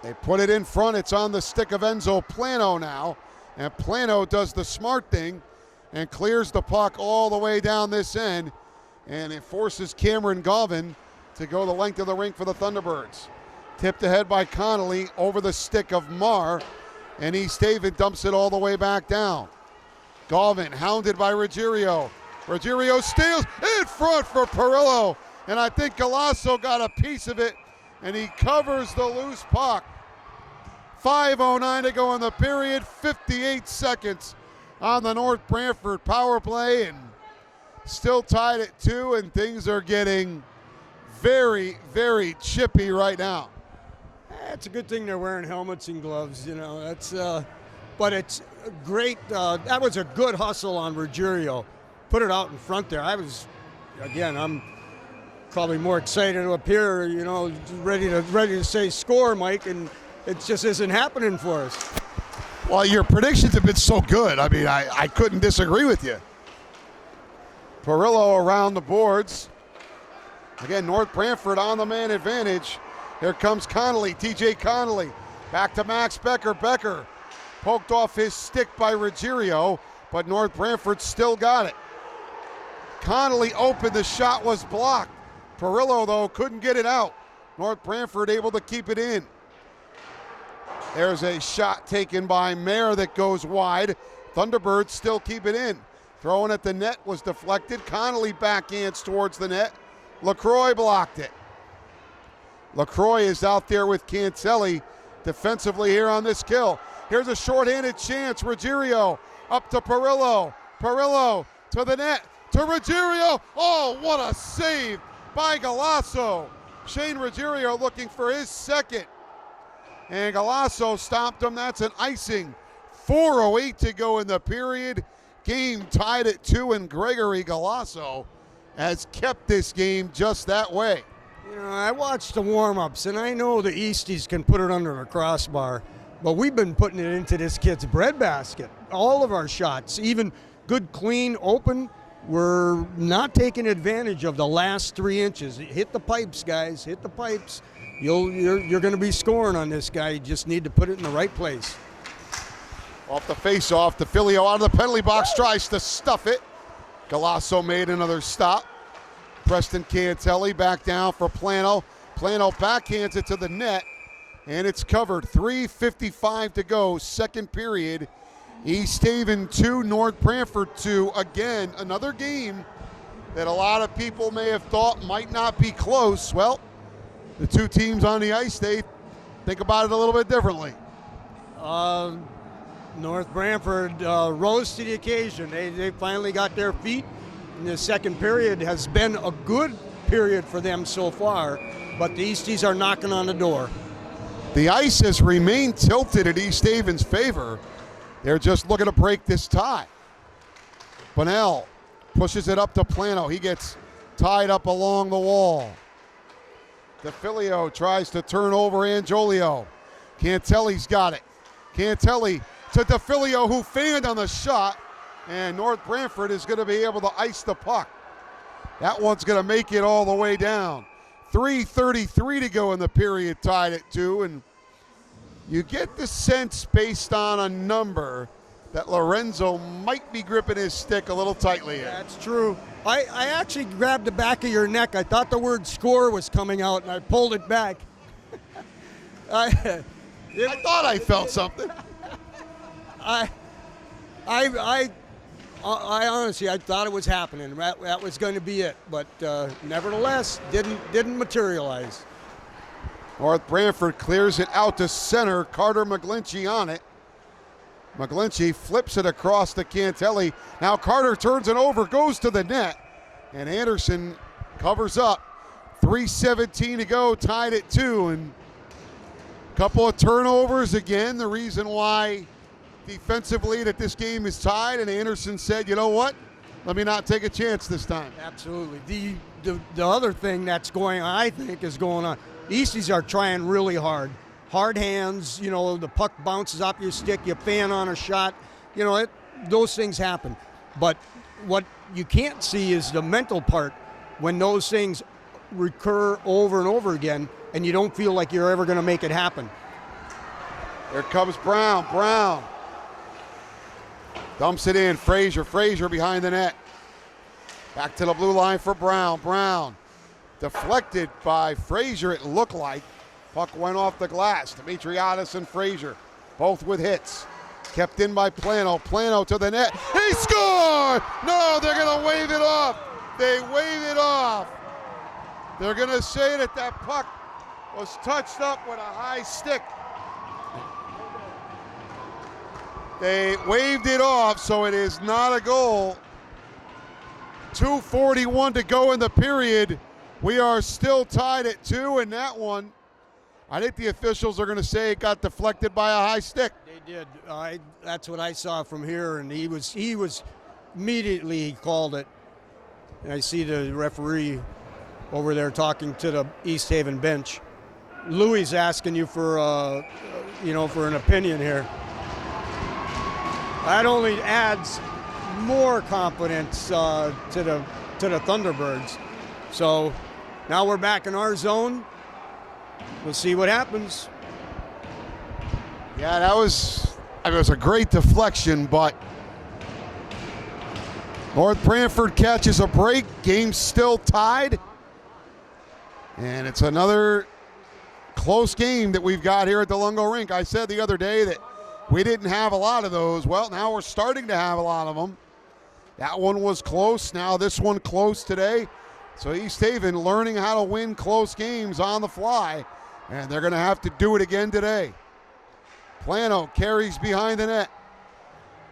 They put it in front. It's on the stick of Enzo Plano now. And Plano does the smart thing and clears the puck all the way down this end. And it forces Cameron Galvin to go the length of the rink for the Thunderbirds. Tipped ahead by Connolly over the stick of Marr. And East Haven dumps it all the way back down. Galvin hounded by Ruggiero. Ruggiero steals in front for Perillo. And I think Galasso got a piece of it, and he covers the loose puck. 5:09 to go in the period, 58 seconds on the North Branford power play, and still tied at 2, and things are getting very, very chippy right now. It's a good thing they're wearing helmets and gloves, you know. That's, but it's great. That was a good hustle on Ruggiero. Put it out in front there. I'm probably more excited up here, you know, ready to say score, Mike, and it just isn't happening for us. Well, your predictions have been so good. I mean, I couldn't disagree with you. Perillo around the boards. Again, North Branford on the man advantage. Here comes Connolly, TJ Connolly. Back to Max Becker. Becker poked off his stick by Ruggiero, but North Branford still got it. Connolly opened, the shot was blocked. Perillo, though, couldn't get it out. North Branford able to keep it in. There's a shot taken by Mayer that goes wide. Thunderbirds still keep it in. Throwing at the net was deflected. Connolly backhands towards the net. LaCroix blocked it. LaCroix is out there with Cantelli defensively here on this kill. Here's a shorthanded chance. Ruggiero up to Perillo. Perillo to the net. To Ruggiero. Oh, what a save by Galasso. Shane Ruggiero looking for his second. And Galasso stopped him. That's an icing. 4:08 to go in the period. Game tied at 2, and Gregory Galasso has kept this game just that way. You know, I watched the warm-ups, and I know the Easties can put it under the crossbar, but we've been putting it into this kid's breadbasket. All of our shots, even good, clean, open, we're not taking advantage of the last 3 inches. Hit the pipes, guys. Hit the pipes. You're going to be scoring on this guy. You just need to put it in the right place. Off the face-off, DeFilio out of the penalty box, tries to stuff it. Galasso made another stop. Preston Cantelli back down for Plano. Plano backhands it to the net, and it's covered. 3:55 to go, second period. East Haven 2, North Branford 2. Again, another game that a lot of people may have thought might not be close. Well, the two teams on the ice, they think about it a little bit differently. North Branford rose to the occasion. They finally got their feet. And the second period has been a good period for them so far, but the Easties are knocking on the door. The ice has remained tilted in East Haven's favor. They're just looking to break this tie. Bunnell pushes it up to Plano. He gets tied up along the wall. DeFilio tries to turn over Angiolio. Cantelli's got it. Cantelli to DeFilio, who fanned on the shot, and North Branford is going to be able to ice the puck. That one's going to make it all the way down. 3:33 to go in the period, tied at 2, and you get the sense based on a number that Lorenzo might be gripping his stick a little tightly here. That's true. I actually grabbed the back of your neck. I thought the word score was coming out, and I pulled it back. I thought I felt something. I honestly, I thought it was happening. That was going to be it, but nevertheless, didn't materialize. North Branford clears it out to center. Carter McGlinchey on it. McGlinchey flips it across to Cantelli. Now Carter turns it over, goes to the net, and Anderson covers up. 3:17 to go, tied at 2, and a couple of turnovers again. The reason why defensively that this game is tied, and Anderson said, you know what? Let me not take a chance this time. Absolutely. The other thing that's going on, I think, is going on. Easties are trying really hard. Hard hands, you know, the puck bounces off your stick, you fan on a shot. You know, those things happen. But what you can't see is the mental part when those things recur over and over again and you don't feel like you're ever going to make it happen. Here comes Brown. Brown dumps it in. Frazier behind the net. Back to the blue line for Brown. Brown deflected by Frazier, it looked like. Puck went off the glass. Demetriadis and Frazier, both with hits. Kept in by Plano. Plano to the net. He scored! No, they're going to wave it off. They wave it off. They're going to say that puck was touched up with a high stick. They waved it off, so it is not a goal. 2:41 to go in the period. We are still tied at 2, and that one, I think the officials are going to say it got deflected by a high stick. They did. That's what I saw from here, and he was immediately he called it. And I see the referee over there talking to the East Haven bench. Louis asking you for for an opinion here. That only adds more confidence to the Thunderbirds. So now we're back in our zone. We'll see what happens. Yeah, it was a great deflection, but North Branford catches a break. Game's still tied. And it's another close game that we've got here at the Lungo Rink. I said the other day that we didn't have a lot of those. Well, now we're starting to have a lot of them. That one was close. Now this one close today. So East Haven learning how to win close games on the fly, and they're going to have to do it again today. Plano carries behind the net.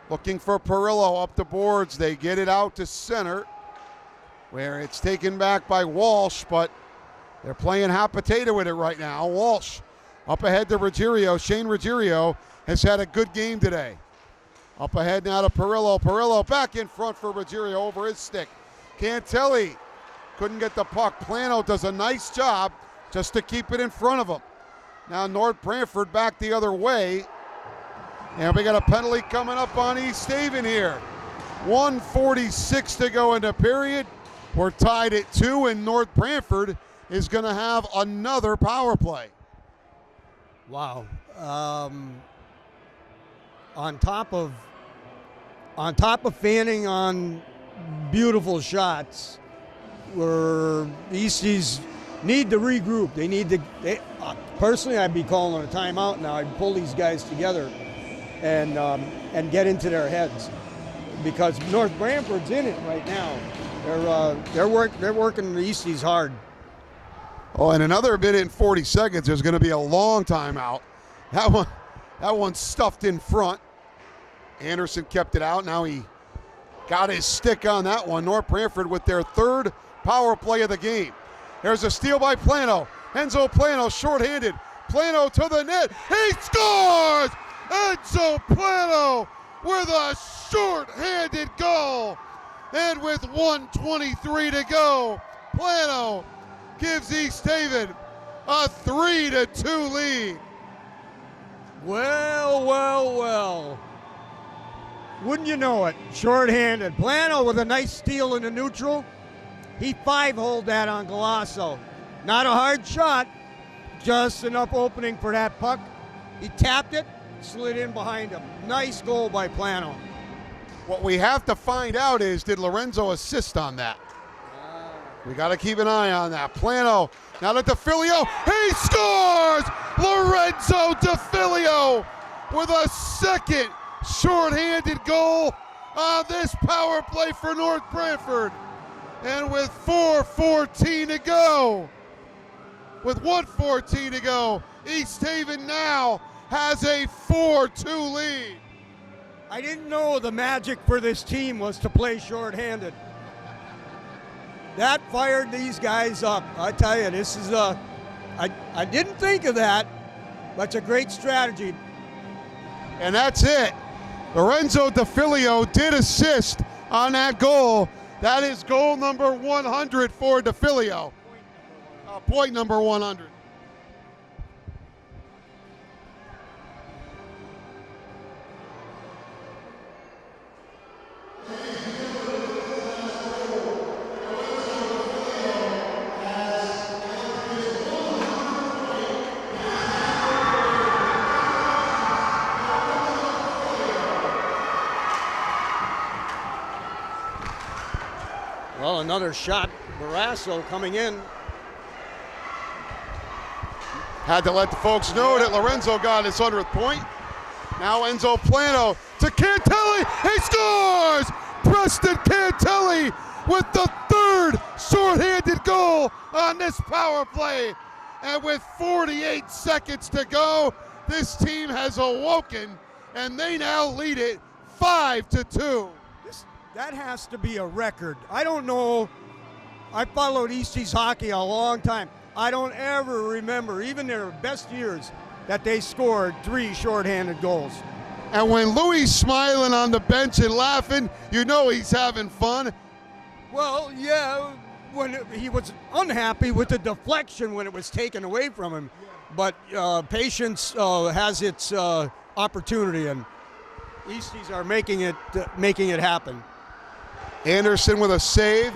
Looking for Perillo up the boards. They get it out to center, where it's taken back by Walsh, but they're playing hot potato with it right now. Walsh up ahead to Ruggiero. Shane Ruggiero has had a good game today. Up ahead now to Perillo. Perillo back in front for Ruggiero over his stick. Cantelli couldn't get the puck. Plano does a nice job just to keep it in front of him. Now North Branford back the other way. And we got a penalty coming up on East Haven here. 1:46 to go in the period. We're tied at 2, and North Branford is going to have another power play. Wow. On top of fanning on beautiful shots, where Easties need to regroup. They need to. Personally, I'd be calling a timeout now. I'd pull these guys together and get into their heads, because North Branford's in it right now. They're working the Easties hard. Oh, in another minute and 40 seconds, there's going to be a long timeout. That one's stuffed in front. Anderson kept it out. Now he got his stick on that one. North Branford with their third power play of the game. There's a steal by Plano. Enzo Plano shorthanded. Plano to the net. He scores! Enzo Plano with a short-handed goal. And with 1:23 to go, Plano gives East Haven a 3-2 lead. Well. Wouldn't you know it? Short-handed. Plano with a nice steal in the neutral. He 5-holed that on Galasso. Not a hard shot, just enough opening for that puck. He tapped it, slid in behind him. Nice goal by Plano. What we have to find out is, did Lorenzo assist on that? We got to keep an eye on that. Plano, now to DeFilio. He scores! Lorenzo DeFilio with a second shorthanded goal on this power play for North Branford. And with 4:14 to go, with 1:14 to go, East Haven now has a 4-2 lead. I didn't know the magic for this team was to play shorthanded. That fired these guys up. I tell you, this is I didn't think of that, but it's a great strategy. And that's it. Lorenzo DeFilio did assist on that goal. That is goal number 100 for DeFilio. Point number 100. Well, another shot. Barrasso coming in. Had to let the folks know that Lorenzo got his 100th point. Now Enzo Plano to Cantelli. He scores! Preston Cantelli with the third shorthanded goal on this power play. And with 48 seconds to go, this team has awoken, and they now lead it 5-2. That has to be a record. I don't know. I followed Easties hockey a long time. I don't ever remember, even their best years, that they scored 3 shorthanded goals. And when Louis smiling on the bench and laughing, you know he's having fun. Well, yeah, when he was unhappy with the deflection when it was taken away from him. But patience has its opportunity, and Easties are making it happen. Anderson with a save.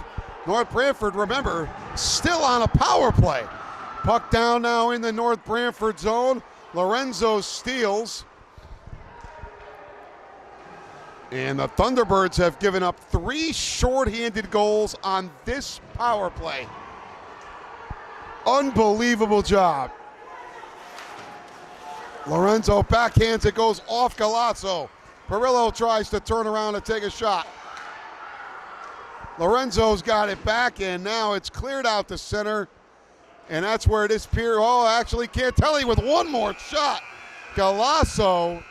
North Branford, remember, still on a power play. Puck down now in the North Branford zone. Lorenzo steals. And the Thunderbirds have given up 3 shorthanded goals on this power play. Unbelievable job. Lorenzo backhands it, goes off Galasso. Perillo tries to turn around and take a shot. Lorenzo's got it back, and now it's cleared out to center. And that's where it is. Actually, Cantelli with one more shot. Galasso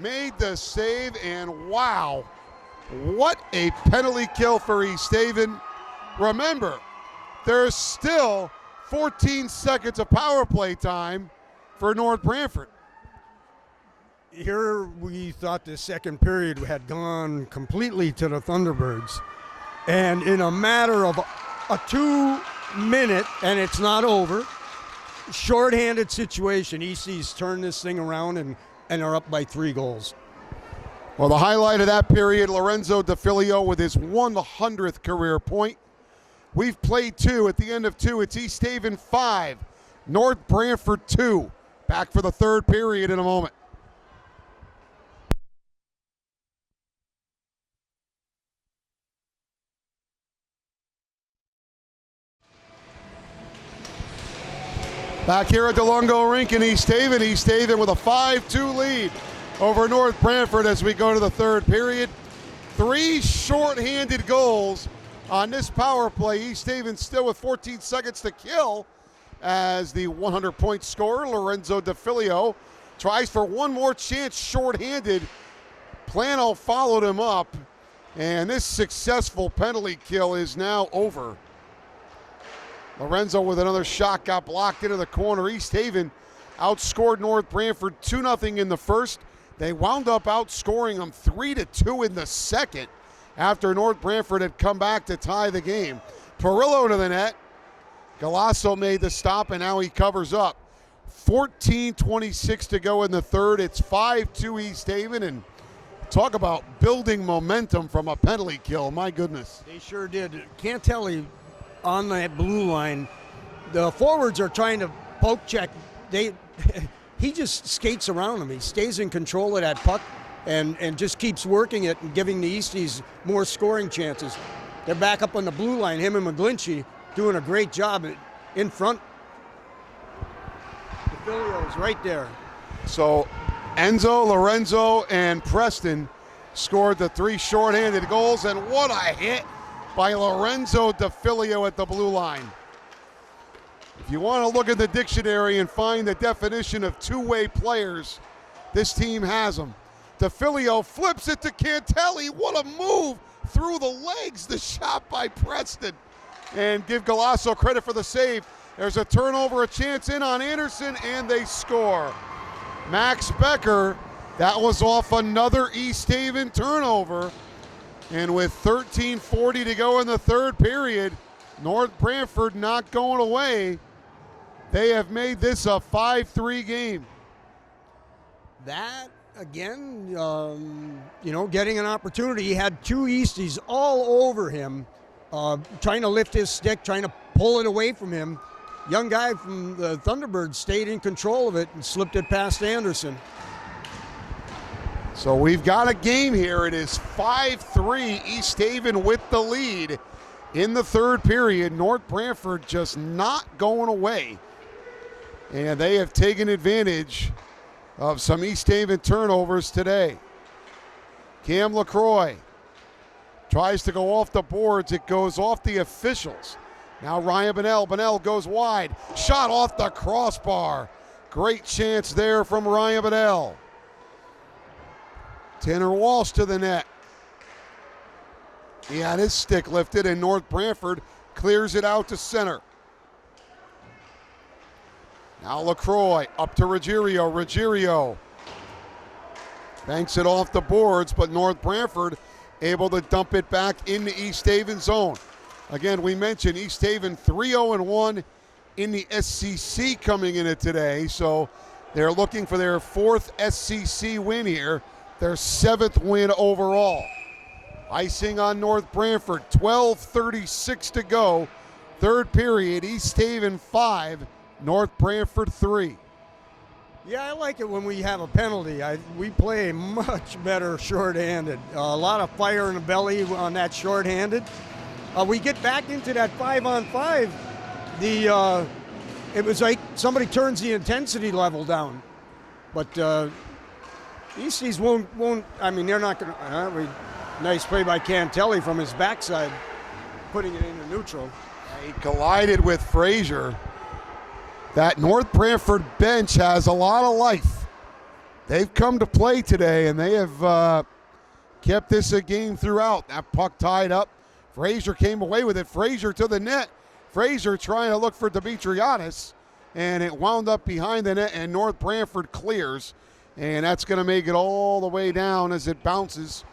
made the save, and wow, what a penalty kill for East Haven. Remember, there's still 14 seconds of power play time for North Branford. Here we thought the second period had gone completely to the Thunderbirds. And in a matter of a 2-minute, and it's not over, shorthanded situation, Easties turned this thing around and are up by 3 goals. Well, the highlight of that period, Lorenzo DeFilio with his 100th career point. We've played 2. At the end of 2, it's East Haven 5, North Branford 2. Back for the third period in a moment. Back here at the Lungo Rink in East Haven with a 5-2 lead over North Branford as we go to the third period. 3 shorthanded goals on this power play. East Haven still with 14 seconds to kill as the 100-point scorer, Lorenzo DeFilio, tries for one more chance shorthanded. Plano followed him up, and this successful penalty kill is now over. Lorenzo with another shot got blocked into the corner. East Haven outscored North Branford 2-0 in the first. They wound up outscoring them 3-2 in the second after North Branford had come back to tie the game. Perillo to the net. Galasso made the stop, and now he covers up. 14:26 to go in the third. It's 5-2 East Haven, and talk about building momentum from a penalty kill. My goodness. They sure did. Cantelli on that blue line. The forwards are trying to poke check. He just skates around them. He stays in control of that puck and just keeps working it and giving the Easties more scoring chances. They're back up on the blue line. Him and McGlinchey doing a great job in front. The Filio's right there. So Enzo, Lorenzo, and Preston scored the 3 shorthanded goals, and what a hit by Lorenzo DeFilio at the blue line. If you want to look at the dictionary and find the definition of two-way players, this team has them. DeFilio flips it to Cantelli. What a move through the legs. The shot by Preston. And give Galasso credit for the save. There's a turnover, a chance in on Anderson, and they score. Max Becker, that was off another East Haven turnover. And with 13:40 to go in the third period, North Branford not going away. They have made this a 5-3 game. That, again, getting an opportunity. He had 2 Easties all over him, trying to lift his stick, trying to pull it away from him. Young guy from the Thunderbirds stayed in control of it and slipped it past Anderson. So we've got a game here. It is 5-3, East Haven with the lead in the third period. North Branford just not going away. And they have taken advantage of some East Haven turnovers today. Cam LaCroix tries to go off the boards. It goes off the officials. Now Ryan Bonnell. Bonnell goes wide. Shot off the crossbar. Great chance there from Ryan Bonnell. Tanner Walsh to the net. He had his stick lifted, and North Branford clears it out to center. Now LaCroix up to Ruggiero. Ruggiero banks it off the boards, but North Branford able to dump it back in the East Haven zone. Again, we mentioned East Haven 3-0-1 in the SCC coming in it today, so they're looking for their 4th SCC win here, their 7th win overall. Icing on North Branford, 12:36 to go. Third period, East Haven 5, North Branford 3. Yeah, I like it when we have a penalty. We play much better shorthanded. A lot of fire in the belly on that shorthanded. We get back into that 5-on-5. It was like somebody turns the intensity level down. But Easties won't. I mean, they're not going to. Nice play by Cantelli from his backside, putting it into neutral. He collided with Frazier. That North Branford bench has a lot of life. They've come to play today, and they have kept this a game throughout. That puck tied up. Frazier came away with it. Frazier to the net. Frazier trying to look for Dimitriadis, and it wound up behind the net, and North Branford clears. And that's going to make it all the way down as it bounces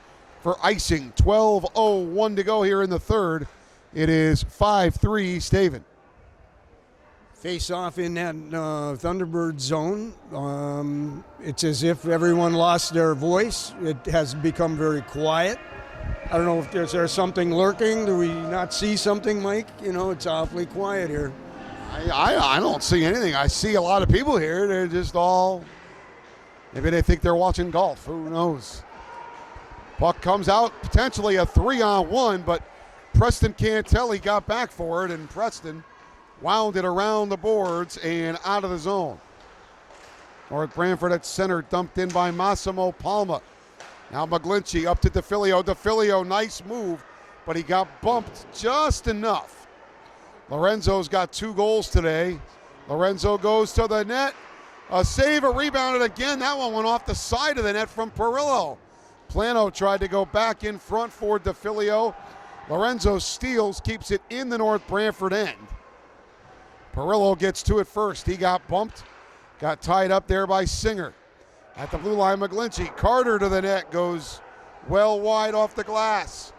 for icing. 12:01 to go here in the third. It is 5-3 East Haven. Face off in that Thunderbird zone. It's as if everyone lost their voice. It has become very quiet. I don't know if there's something lurking. Do we not see something, Mike? It's awfully quiet here. I don't see anything. I see a lot of people here. They're just all, maybe they think they're watching golf. Who knows? Puck comes out, potentially a 3-on-1, but Preston Cantelli got back for it, and Preston wound it around the boards and out of the zone. North Branford at center, dumped in by Massimo Palma. Now McGlinchey up to DeFilio. DeFilio, nice move, but he got bumped just enough. Lorenzo's got 2 goals today. Lorenzo goes to the net. A save, a rebounded again. That one went off the side of the net from Perillo. Plano tried to go back in front for DeFilio. Lorenzo steals, keeps it in the North Branford end. Perillo gets to it first. He got bumped, got tied up there by Singer. At the blue line, McGlinchey. Carter to the net, goes well wide off the glass.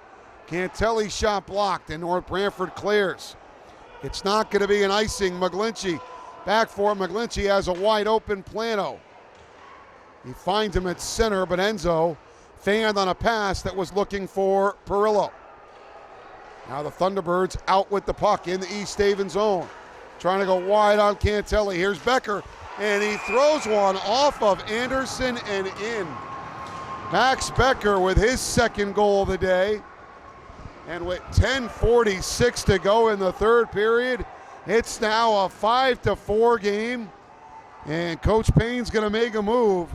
Cantelli shot blocked, and North Branford clears. It's not going to be an icing. McGlinchey back for McGlinchey has a wide open Plano. He finds him at center, but Enzo fanned on a pass that was looking for Perillo. Now the Thunderbirds out with the puck in the East Haven zone. Trying to go wide on Cantelli. Here's Becker, and he throws one off of Anderson and in. Max Becker with his second goal of the day. And with 10:46 to go in the third period, it's now a 5-4 game. And Coach Payne's going to make a move.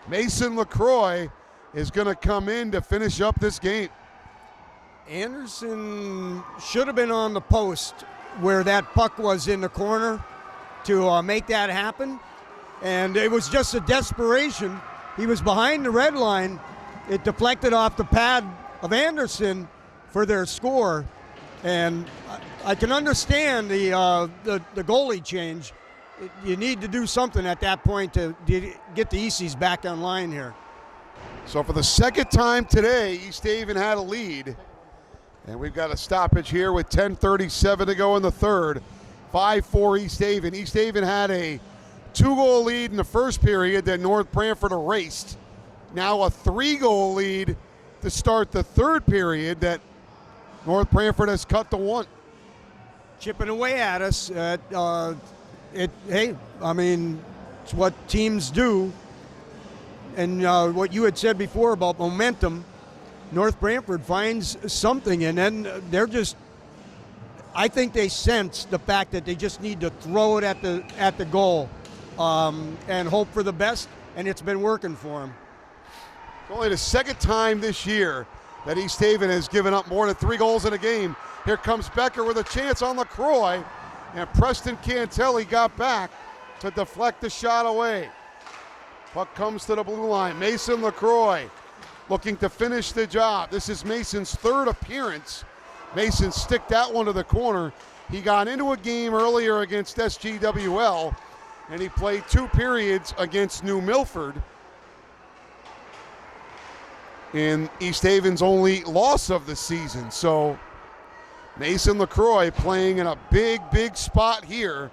Mason LaCroix is going to come in to finish up this game. Anderson should have been on the post where that puck was in the corner to make that happen. And it was just a desperation. He was behind the red line. It deflected off the pad of Anderson for their score. And I can understand the goalie change. You need to do something at that point to get the Easties back online here. So for the second time today, East Haven had a lead. And we've got a stoppage here with 10:37 to go in the third. 5-4 East Haven. East Haven had a 2-goal lead in the first period that North Branford erased. Now a 3-goal lead to start the third period that North Branford has cut to 1. Chipping away at us. Hey, I mean, it's what teams do. And what you had said before about momentum, North Branford finds something, and then I think they sense the fact that they just need to throw it at the goal and hope for the best, and it's been working for them. It's only the second time this year that East Haven has given up more than 3 goals in a game. Here comes Becker with a chance on LaCroix, and Preston Cantelli got back to deflect the shot away. Puck comes to the blue line. Mason LaCroix looking to finish the job. This is Mason's 3rd appearance. Mason sticked that one to the corner. He got into a game earlier against SGWL, and he played 2 periods against New Milford in East Haven's only loss of the season. So Mason LaCroix playing in a big, big spot here,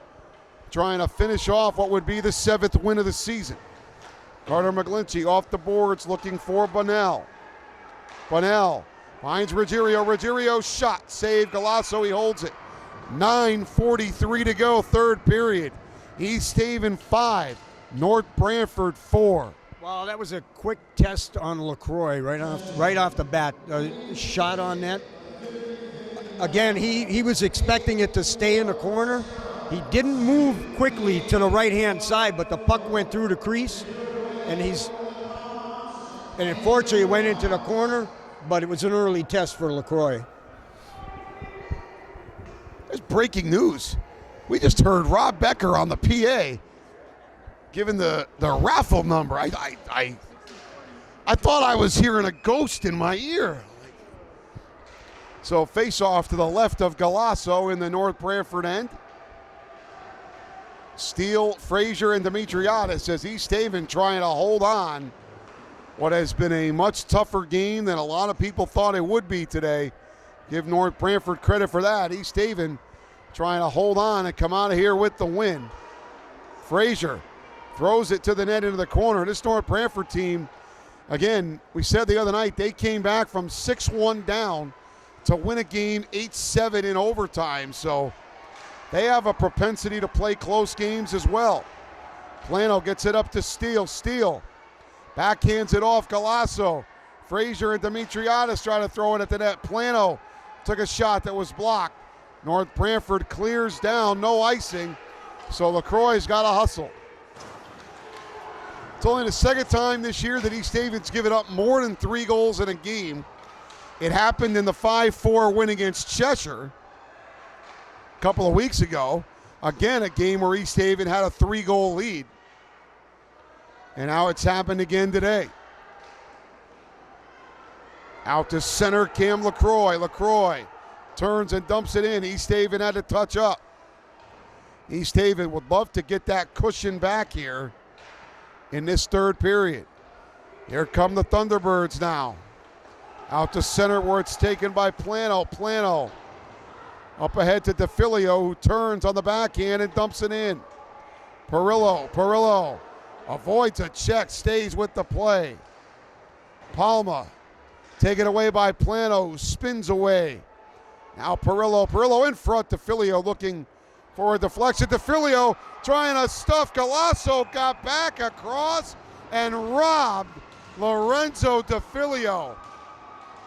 trying to finish off what would be the 7th win of the season. Carter McGlinchey off the boards looking for Bunnell. Bunnell finds Ruggiero. Ruggiero's shot, save Galasso, he holds it. 9:43 to go, third period. East Haven 5, North Branford 4. Well, that was a quick test on LaCroix right off the bat. Shot on net. Again, he was expecting it to stay in the corner. He didn't move quickly to the right-hand side, but the puck went through the crease, and unfortunately it went into the corner, but it was an early test for LaCroix. There's breaking news. We just heard Rob Becker on the PA giving the raffle number. I thought I was hearing a ghost in my ear. So face off to the left of Galasso in the North Branford end. Steele, Frazier, and Demetriadis as East Haven trying to hold on. What has been a much tougher game than a lot of people thought it would be today. Give North Branford credit for that. East Haven trying to hold on and come out of here with the win. Frazier throws it to the net into the corner. This North Branford team, again, we said the other night, they came back from 6-1 down to win a game 8-7 in overtime. So they have a propensity to play close games as well. Plano gets it up to Steele. Steele backhands it off Galasso. Frazier and Demetriadis try to throw it at the net. Plano took a shot that was blocked. North Branford clears down, no icing. So LaCroix's got to hustle. It's only the second time this year that East Haven's given up more than 3 goals in a game. It happened in the 5-4 win against Cheshire a couple of weeks ago. Again, a game where East Haven had a 3-goal lead. And now it's happened again today. Out to center, Cam LaCroix. LaCroix turns and dumps it in. East Haven had to touch up. East Haven would love to get that cushion back here in this third period. Here come the Thunderbirds now. Out to center where it's taken by Plano. Plano up ahead to DeFilio, who turns on the backhand and dumps it in. Perillo avoids a check, stays with the play. Palma taken away by Plano, who spins away. Now Perillo in front. DeFilio looking for a deflection. DeFilio trying to stuff. Galasso got back across and robbed Lorenzo DeFilio.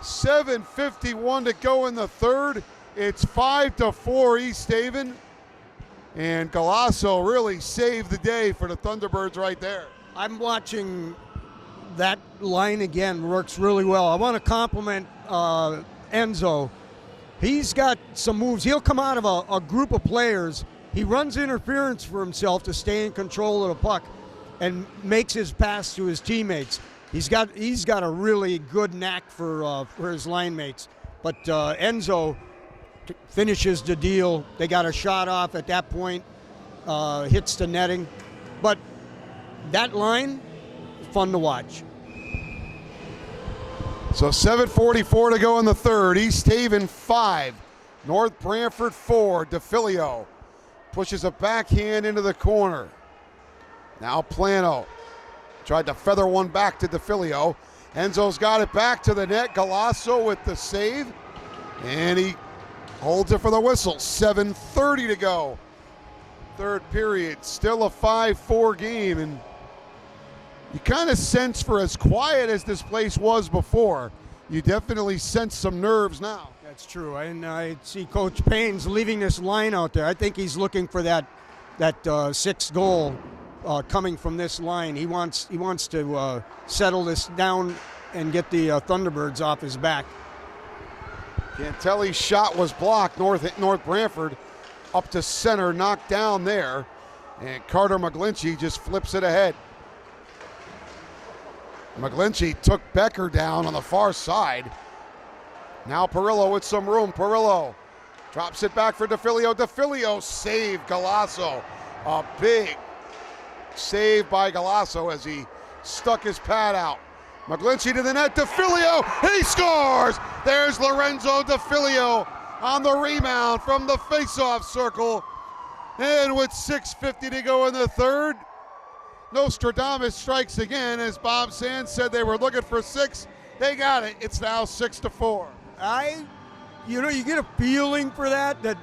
7:51 to go in the third. It's 5-4 East Haven. And Galasso really saved the day for the Thunderbirds right there. I'm watching that line again, works really well. I want to compliment Enzo. He's got some moves. He'll come out of a group of players. He runs interference for himself to stay in control of the puck and makes his pass to his teammates. He's got a really good knack for his line mates. But Enzo finishes the deal. They got a shot off at that point, hits the netting. But that line, fun to watch. So 7:44 to go in the third. East Haven 5, North Branford 4. DeFilio pushes a backhand into the corner. Now Plano tried to feather one back to DeFilio. Enzo's got it back to the net. Galasso with the save, and he holds it for the whistle. 7:30 to go. Third period, still a 5-4 game, and you kind of sense, for as quiet as this place was before, you definitely sense some nerves now. That's true. And I see Coach Payne's leaving this line out there. I think he's looking for that sixth goal coming from this line. He wants to settle this down and get the Thunderbirds off his back. Cantelli's shot was blocked. North Branford up to center, knocked down there, and Carter McGlinchey just flips it ahead. McGlinchey took Becker down on the far side. Now Perillo with some room. Perillo drops it back for DeFilio. DeFilio saved Galasso. A big save by Galasso as he stuck his pad out. McGlinchey to the net. DeFilio, he scores! There's Lorenzo DeFilio on the rebound from the faceoff circle. And with 6:50 to go in the third, Nostradamus strikes again. As Bob Sands said, they were looking for 6. They got it. It's now 6-4. You get a feeling for that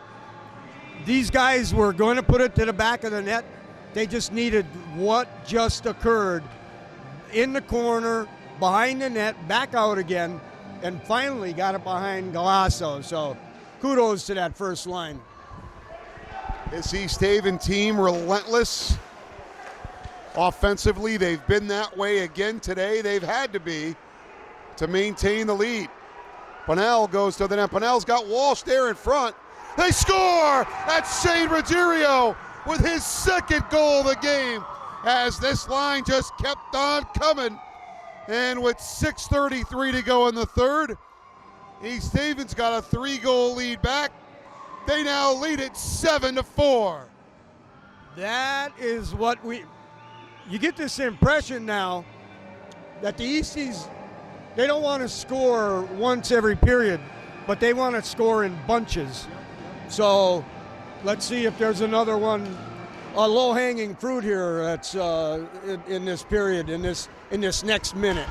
these guys were going to put it to the back of the net. They just needed what just occurred in the corner, behind the net, back out again, and finally got it behind Galasso. So kudos to that first line. This East Haven team, relentless offensively. They've been that way again today. They've had to be to maintain the lead. Pannell goes to the net. Pannell's got Walsh there in front. They score! That's Shane Ruggiero with his second goal of the game, as this line just kept on coming. And with 6:33 to go in the third, East Haven's got a 3-goal lead back. They now lead it 7-4. That is what you get this impression now that the Easties, they don't want to score once every period, but they want to score in bunches. So let's see if there's another one, a low-hanging fruit here that's in this period, in this next minute.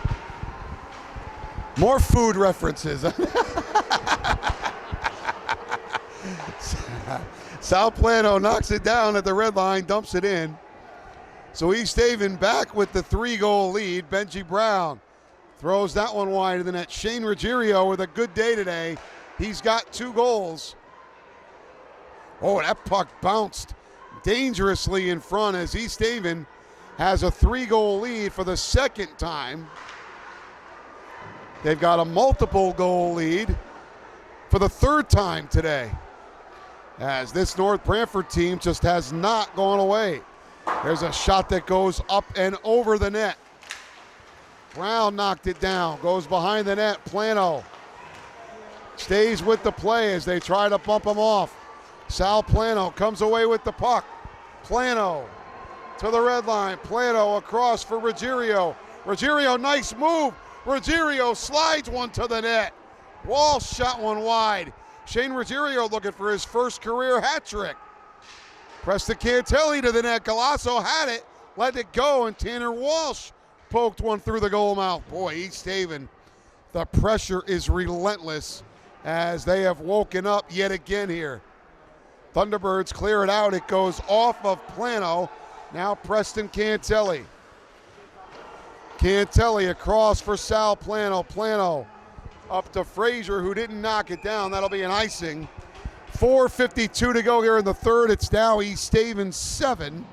More food references. Sal Plano knocks it down at the red line, dumps it in. So East Haven back with the 3-goal lead. Benji Brown throws that one wide of the net. Shane Ruggiero with a good day today. He's got 2 goals. Oh, that puck bounced dangerously in front as East Haven has a 3-goal lead for the second time. They've got a multiple goal lead for the third time today, as this North Branford team just has not gone away. There's a shot that goes up and over the net. Brown knocked it down, goes behind the net. Plano stays with the play as they try to bump him off. Sal Plano comes away with the puck. Plano to the red line. Plano across for Ruggiero. Ruggiero, nice move. Ruggiero slides one to the net. Walsh shot one wide. Shane Ruggiero looking for his first career hat trick. Preston Cantelli to the net. Galasso had it, let it go, and Tanner Walsh poked one through the goal mouth. Boy, East Haven, the pressure is relentless as they have woken up yet again here. Thunderbirds clear it out. It goes off of Plano. Now Preston Cantelli. Cantelli across for Sal Plano. Plano up to Frazier, who didn't knock it down. That'll be an icing. 4:52 to go here in the third. It's now East Haven 7,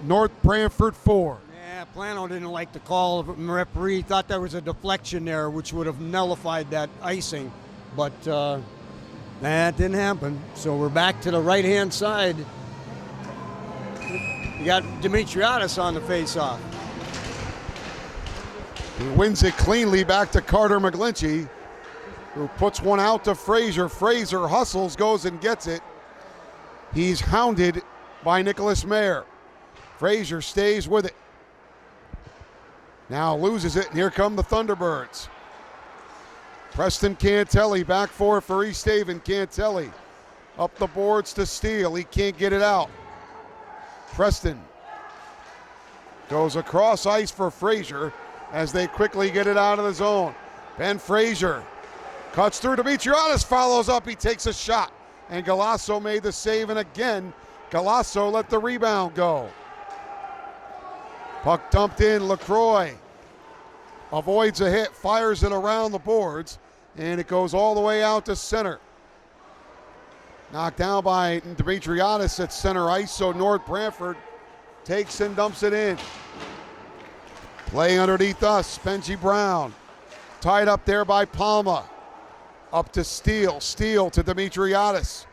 North Branford 4. Yeah, Plano didn't like the call of the referee. Thought there was a deflection there, which would have nullified that icing. But that didn't happen. So we're back to the right-hand side. You got Dimitriadis on the face-off. He wins it cleanly back to Carter McGlinchey, who puts one out to Frazier. Frazier hustles, goes and gets it. He's hounded by Nicholas Mayer. Frazier stays with it. Now loses it, and here come the Thunderbirds. Preston Cantelli back for East Haven. Cantelli up the boards to Steele. He can't get it out. Preston goes across ice for Frazier as they quickly get it out of the zone. Ben Frazier cuts through. Dimitriadis follows up. He takes a shot, and Galasso made the save, and again, Galasso let the rebound go. Puck dumped in. LaCroix avoids a hit, fires it around the boards, and it goes all the way out to center. Knocked down by Dimitriadis at center ice, so North Branford takes and dumps it in. Play underneath us, Benji Brown. Tied up there by Palma. Up to Steele. Steele to Dimitriadis,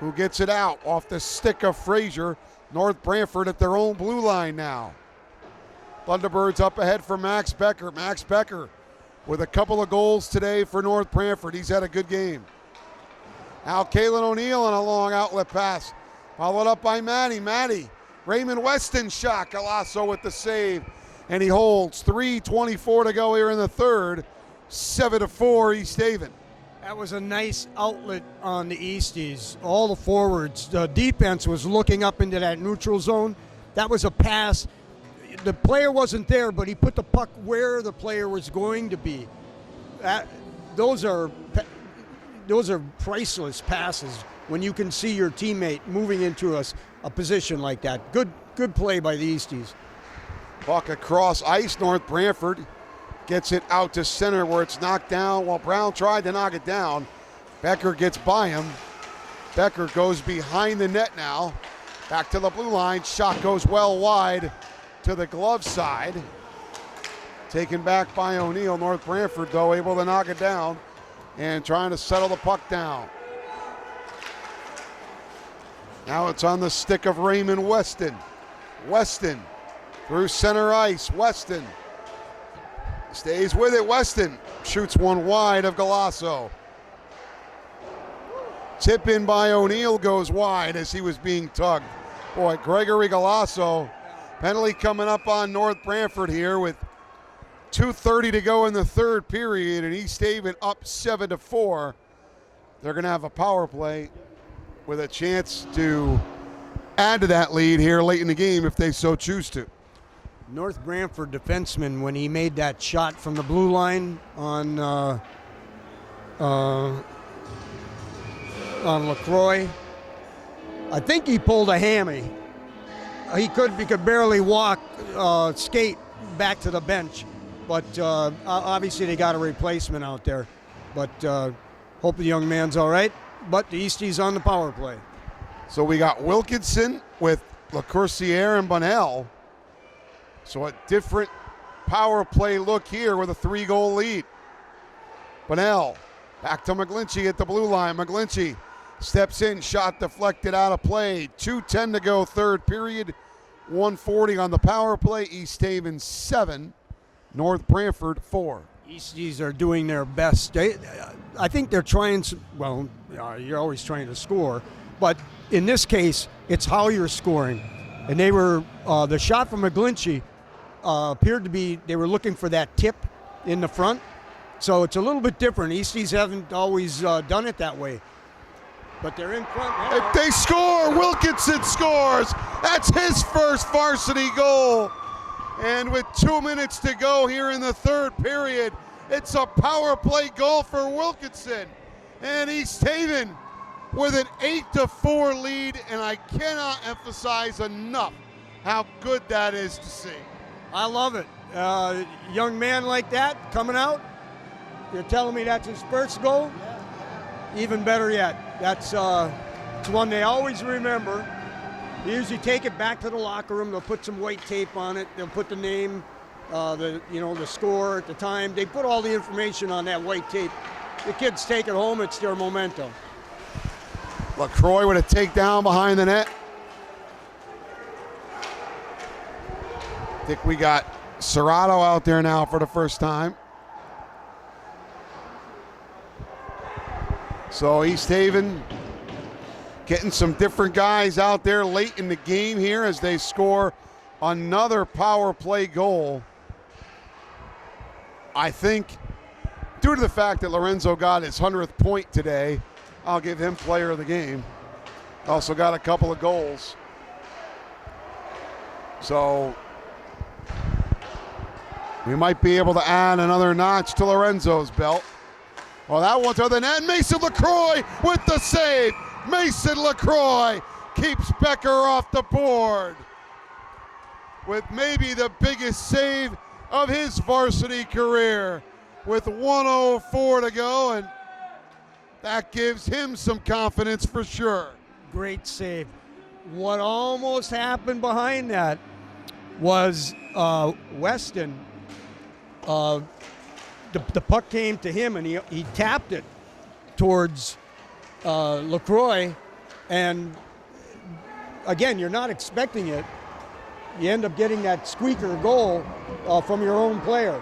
who gets it out off the stick of Frazier. North Branford at their own blue line now. Thunderbirds up ahead for Max Becker. Max Becker with a couple of goals today for North Branford. He's had a good game. Now Kalen O'Neill on a long outlet pass. Followed up by Matty. Matty. Raymond Weston shot. Galasso with the save. And he holds. 3:24 to go here in the third. 7-4 East Haven. That was a nice outlet on the Easties. All the forwards. The defense was looking up into that neutral zone. That was a pass. The player wasn't there, but he put the puck where the player was going to be. Those are priceless passes when you can see your teammate moving into a position like that. Good play by the Easties. Puck across ice. North Branford gets it out to center where it's knocked down. While Brown tried to knock it down, Becker gets by him. Becker goes behind the net now. Back to the blue line. Shot goes well wide to the glove side. Taken back by O'Neill. North Branford, though, able to knock it down and trying to settle the puck down. Now it's on the stick of Raymond Weston. Weston through center ice. Weston stays with it. Weston shoots one wide of Galasso. Tip in by O'Neill goes wide as he was being tugged. Boy, Gregory Galasso. Penalty coming up on North Branford here with 2:30 to go in the third period, and East Haven up 7-4. They're going to have a power play with a chance to add to that lead here late in the game if they so choose to. North Branford defenseman, when he made that shot from the blue line on LaCroix, I think he pulled a hammy. He could barely walk, skate back to the bench, but obviously they got a replacement out there. But hope the young man's all right. But the Easties on the power play. So we got Wilkinson with LaCourciere and Bunnell. So a different power play look here with a 3-goal lead. Bunnell back to McGlinchey at the blue line. McGlinchey steps in, shot deflected out of play. 2:10 to go, third period. 1:40 on the power play. East Haven 7, North Branford 4. Easties are doing their best. I think they're trying. Well, you're always trying to score, but in this case, it's how you're scoring. And they were the shot from McGlinchey appeared to be they were looking for that tip in the front, so it's a little bit different. Easties haven't always done it that way, but they're in front now. If they score, Wilkinson scores. That's his first varsity goal. And with 2 minutes to go here in the third period, it's a power play goal for Wilkinson. And East Haven with an 8-4 lead, and I cannot emphasize enough how good that is to see. I love it. Young man like that coming out, you're telling me that's his first goal? Even better yet. That's one they always remember. They usually take it back to the locker room. They'll put some white tape on it. They'll put the name, the score at the time. They put all the information on that white tape. The kids take it home. It's their memento. LaCroix with a takedown behind the net. I think we got Serrato out there now for the first time. So East Haven getting some different guys out there late in the game here as they score another power play goal. I think due to the fact that Lorenzo got his 100th point today, I'll give him player of the game. Also got a couple of goals. So we might be able to add another notch to Lorenzo's belt. Well, that one to the net. Mason LaCroix with the save. Mason LaCroix keeps Becker off the board with maybe the biggest save of his varsity career with 1:04 to go, and that gives him some confidence for sure. Great save. What almost happened behind that was Weston. The puck came to him, and he tapped it towards LaCroix, and again, you're not expecting it. You end up getting that squeaker goal from your own player.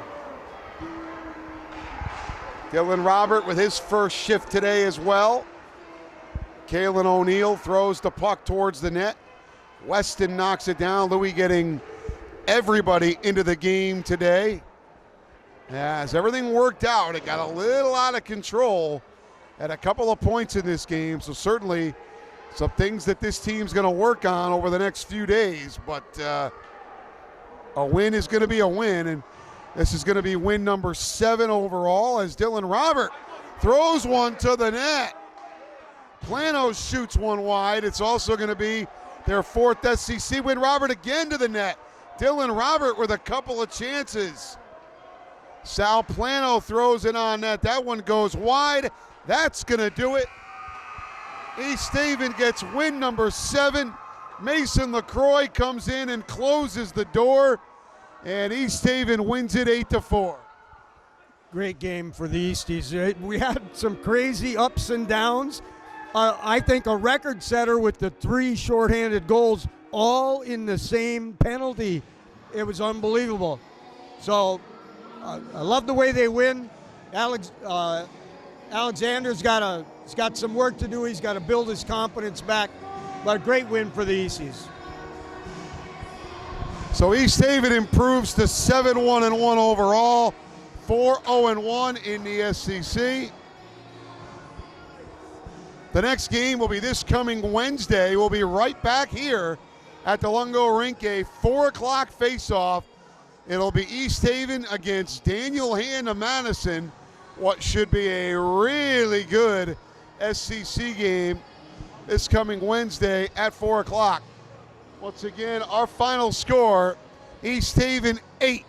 Dylan Robert with his first shift today as well. Kalen O'Neill throws the puck towards the net. Weston knocks it down. Louis getting everybody into the game today. As everything worked out, it got a little out of control at a couple of points in this game. So certainly some things that this team's going to work on over the next few days. But a win is going to be a win, and this is going to be win number 7 overall as Dylan Robert throws one to the net. Plano shoots one wide. It's also going to be their 4th SCC win. Robert again to the net. Dylan Robert with a couple of chances. Sal Plano throws it on net. That one goes wide. That's going to do it. East Haven gets win number 7. Mason LaCroix comes in and closes the door, and East Haven wins it 8-4. Great game for the Easties. We had some crazy ups and downs. I think a record setter with the 3 shorthanded goals, all in the same penalty. It was unbelievable. So I love the way they win. Alexander's got some work to do. He's got to build his confidence back. But a great win for the Easties. So East Haven improves to 7-1-1 overall, 4-0-1 in the SCC. The next game will be this coming Wednesday. We'll be right back here at the Lungo Rink, a 4 o'clock face-off. It'll be East Haven against Daniel Hand of Madison. What should be a really good SCC game this coming Wednesday at 4 o'clock. Once again, our final score, East Haven 8,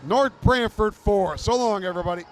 North Branford 4. So long, everybody.